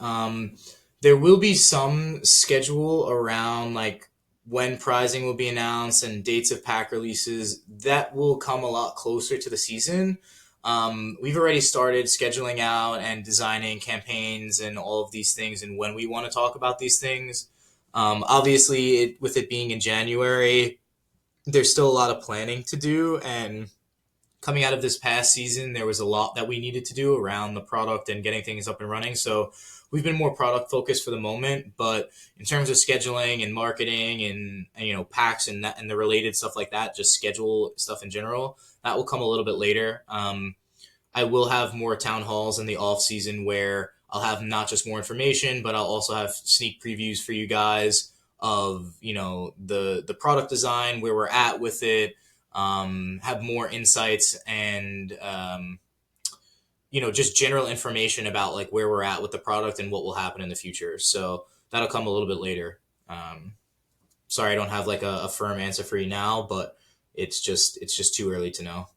There will be some schedule around like when prizing will be announced and dates of pack releases. That will come a lot closer to the season. We've already started scheduling out and designing campaigns and all of these things, and when we want to talk about these things. Obviously, with it being in January, there's still a lot of planning to do, and coming out of this past season, there was a lot that we needed to do around the product and getting things up and running. So we've been more product focused for the moment, but in terms of scheduling and marketing and packs and that, and the related stuff like that, just schedule stuff in general, that will come a little bit later. I will have more town halls in the off season where I'll have not just more information, but I'll also have sneak previews for you guys of the product design, where we're at with it, have more insights and just general information about like where we're at with the product and what will happen in the future. So that'll come a little bit later. Sorry, I don't have like a firm answer for you now, but it's just too early to know.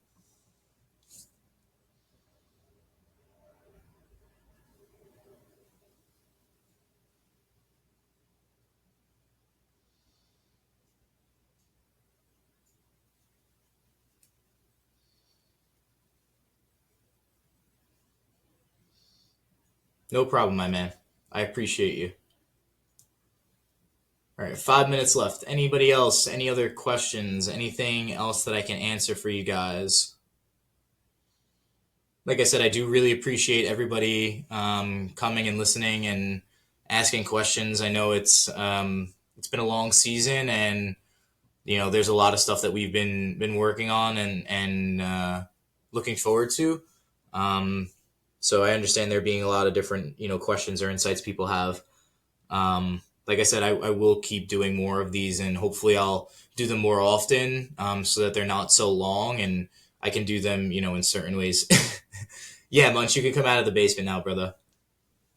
No problem, my man. I appreciate you. All right, 5 minutes left. Anybody else? Any other questions? Anything else that I can answer for you guys? Like I said, I do really appreciate everybody coming and listening and asking questions. I know it's been a long season, and there's a lot of stuff that we've been working on and looking forward to. So I understand there being a lot of different questions or insights people have. like I said, I will keep doing more of these, and hopefully I'll do them more often, so that they're not so long, and I can do them, in certain ways. Yeah, Munch, you can come out of the basement now, brother.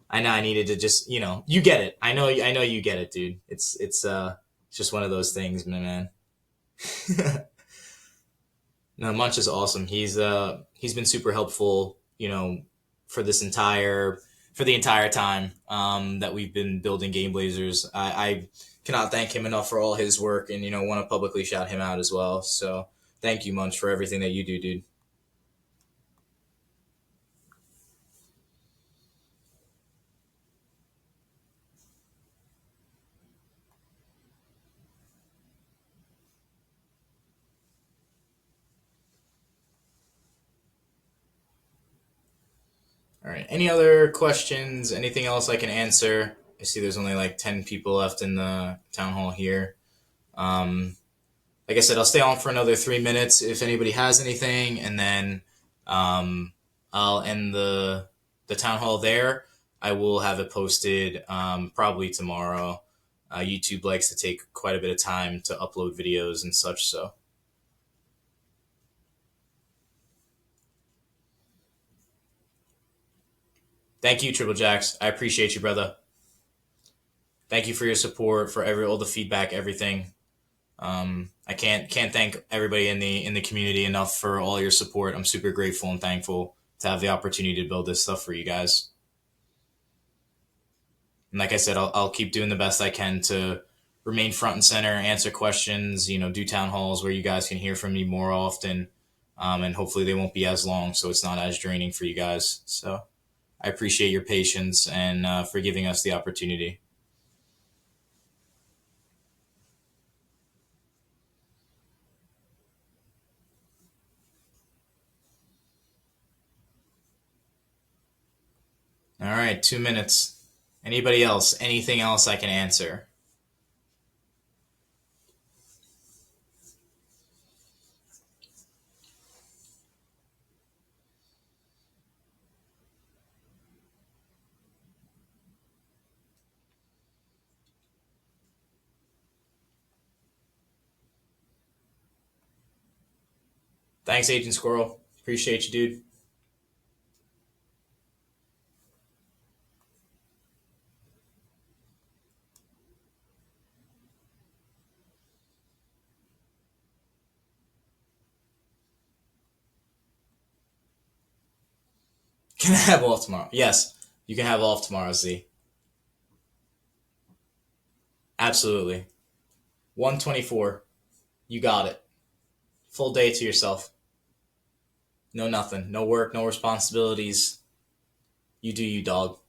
I know I needed to just, you get it. I know you get it, dude. It's just one of those things, my man. No, Munch is awesome. He's been super helpful, for for the entire time that we've been building GameBlazers. I cannot thank him enough for all his work, and want to publicly shout him out as well. So thank you, Munch, for everything that you do, dude. All right. Any other questions? Anything else I can answer? I see there's only like 10 people left in the town hall here. Um, like I said, I'll stay on for another 3 minutes if anybody has anything, and then I'll end the town hall there. I will have it posted probably tomorrow. YouTube likes to take quite a bit of time to upload videos and such, so thank you, Triple Jacks. I appreciate you, brother. Thank you for your support, for all the feedback, everything. I can't thank everybody in the community enough for all your support. I'm super grateful and thankful to have the opportunity to build this stuff for you guys. And like I said, I'll keep doing the best I can to remain front and center, answer questions, do town halls where you guys can hear from me more often. And hopefully they won't be as long, so it's not as draining for you guys. So I appreciate your patience and for giving us the opportunity. All right, 2 minutes. Anybody else? Anything else I can answer? Thanks, Agent Squirrel. Appreciate you, dude. Can I have off tomorrow? Yes, you can have off tomorrow, Z. Absolutely. 124. You got it. Full day to yourself. No nothing. No work, no responsibilities. You do you, dog.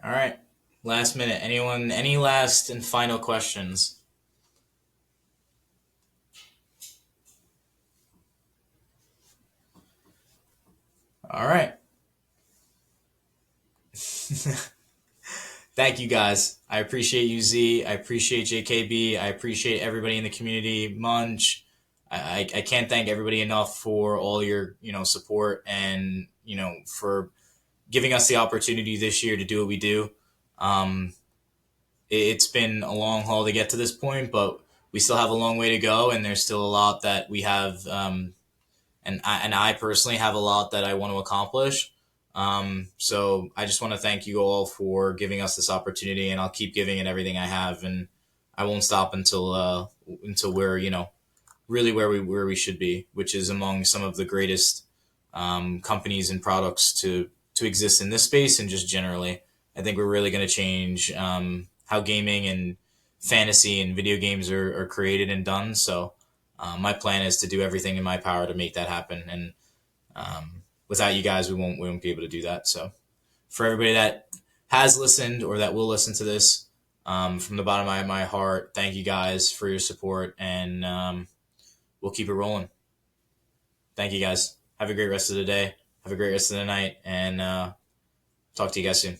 All right. Last minute. Anyone, any last and final questions? All right. Thank you guys. I appreciate you, Z. I appreciate JKB. I appreciate everybody in the community. Munch. I can't thank everybody enough for all your, support and, for giving us the opportunity this year to do what we do. Um, it's been a long haul to get to this point, but we still have a long way to go, and there's still a lot that we have, and I personally have a lot that I want to accomplish. So I just want to thank you all for giving us this opportunity, and I'll keep giving it everything I have, and I won't stop until we're really where we should be, which is among some of the greatest companies and products to exist in this space and just generally. I think we're really going to change how gaming and fantasy and video games are created and done. So my plan is to do everything in my power to make that happen. And without you guys, we won't be able to do that. So for everybody that has listened or that will listen to this, from the bottom of my heart, thank you guys for your support, and we'll keep it rolling. Thank you guys. Have a great rest of the day. Have a great rest of the night, and talk to you guys soon.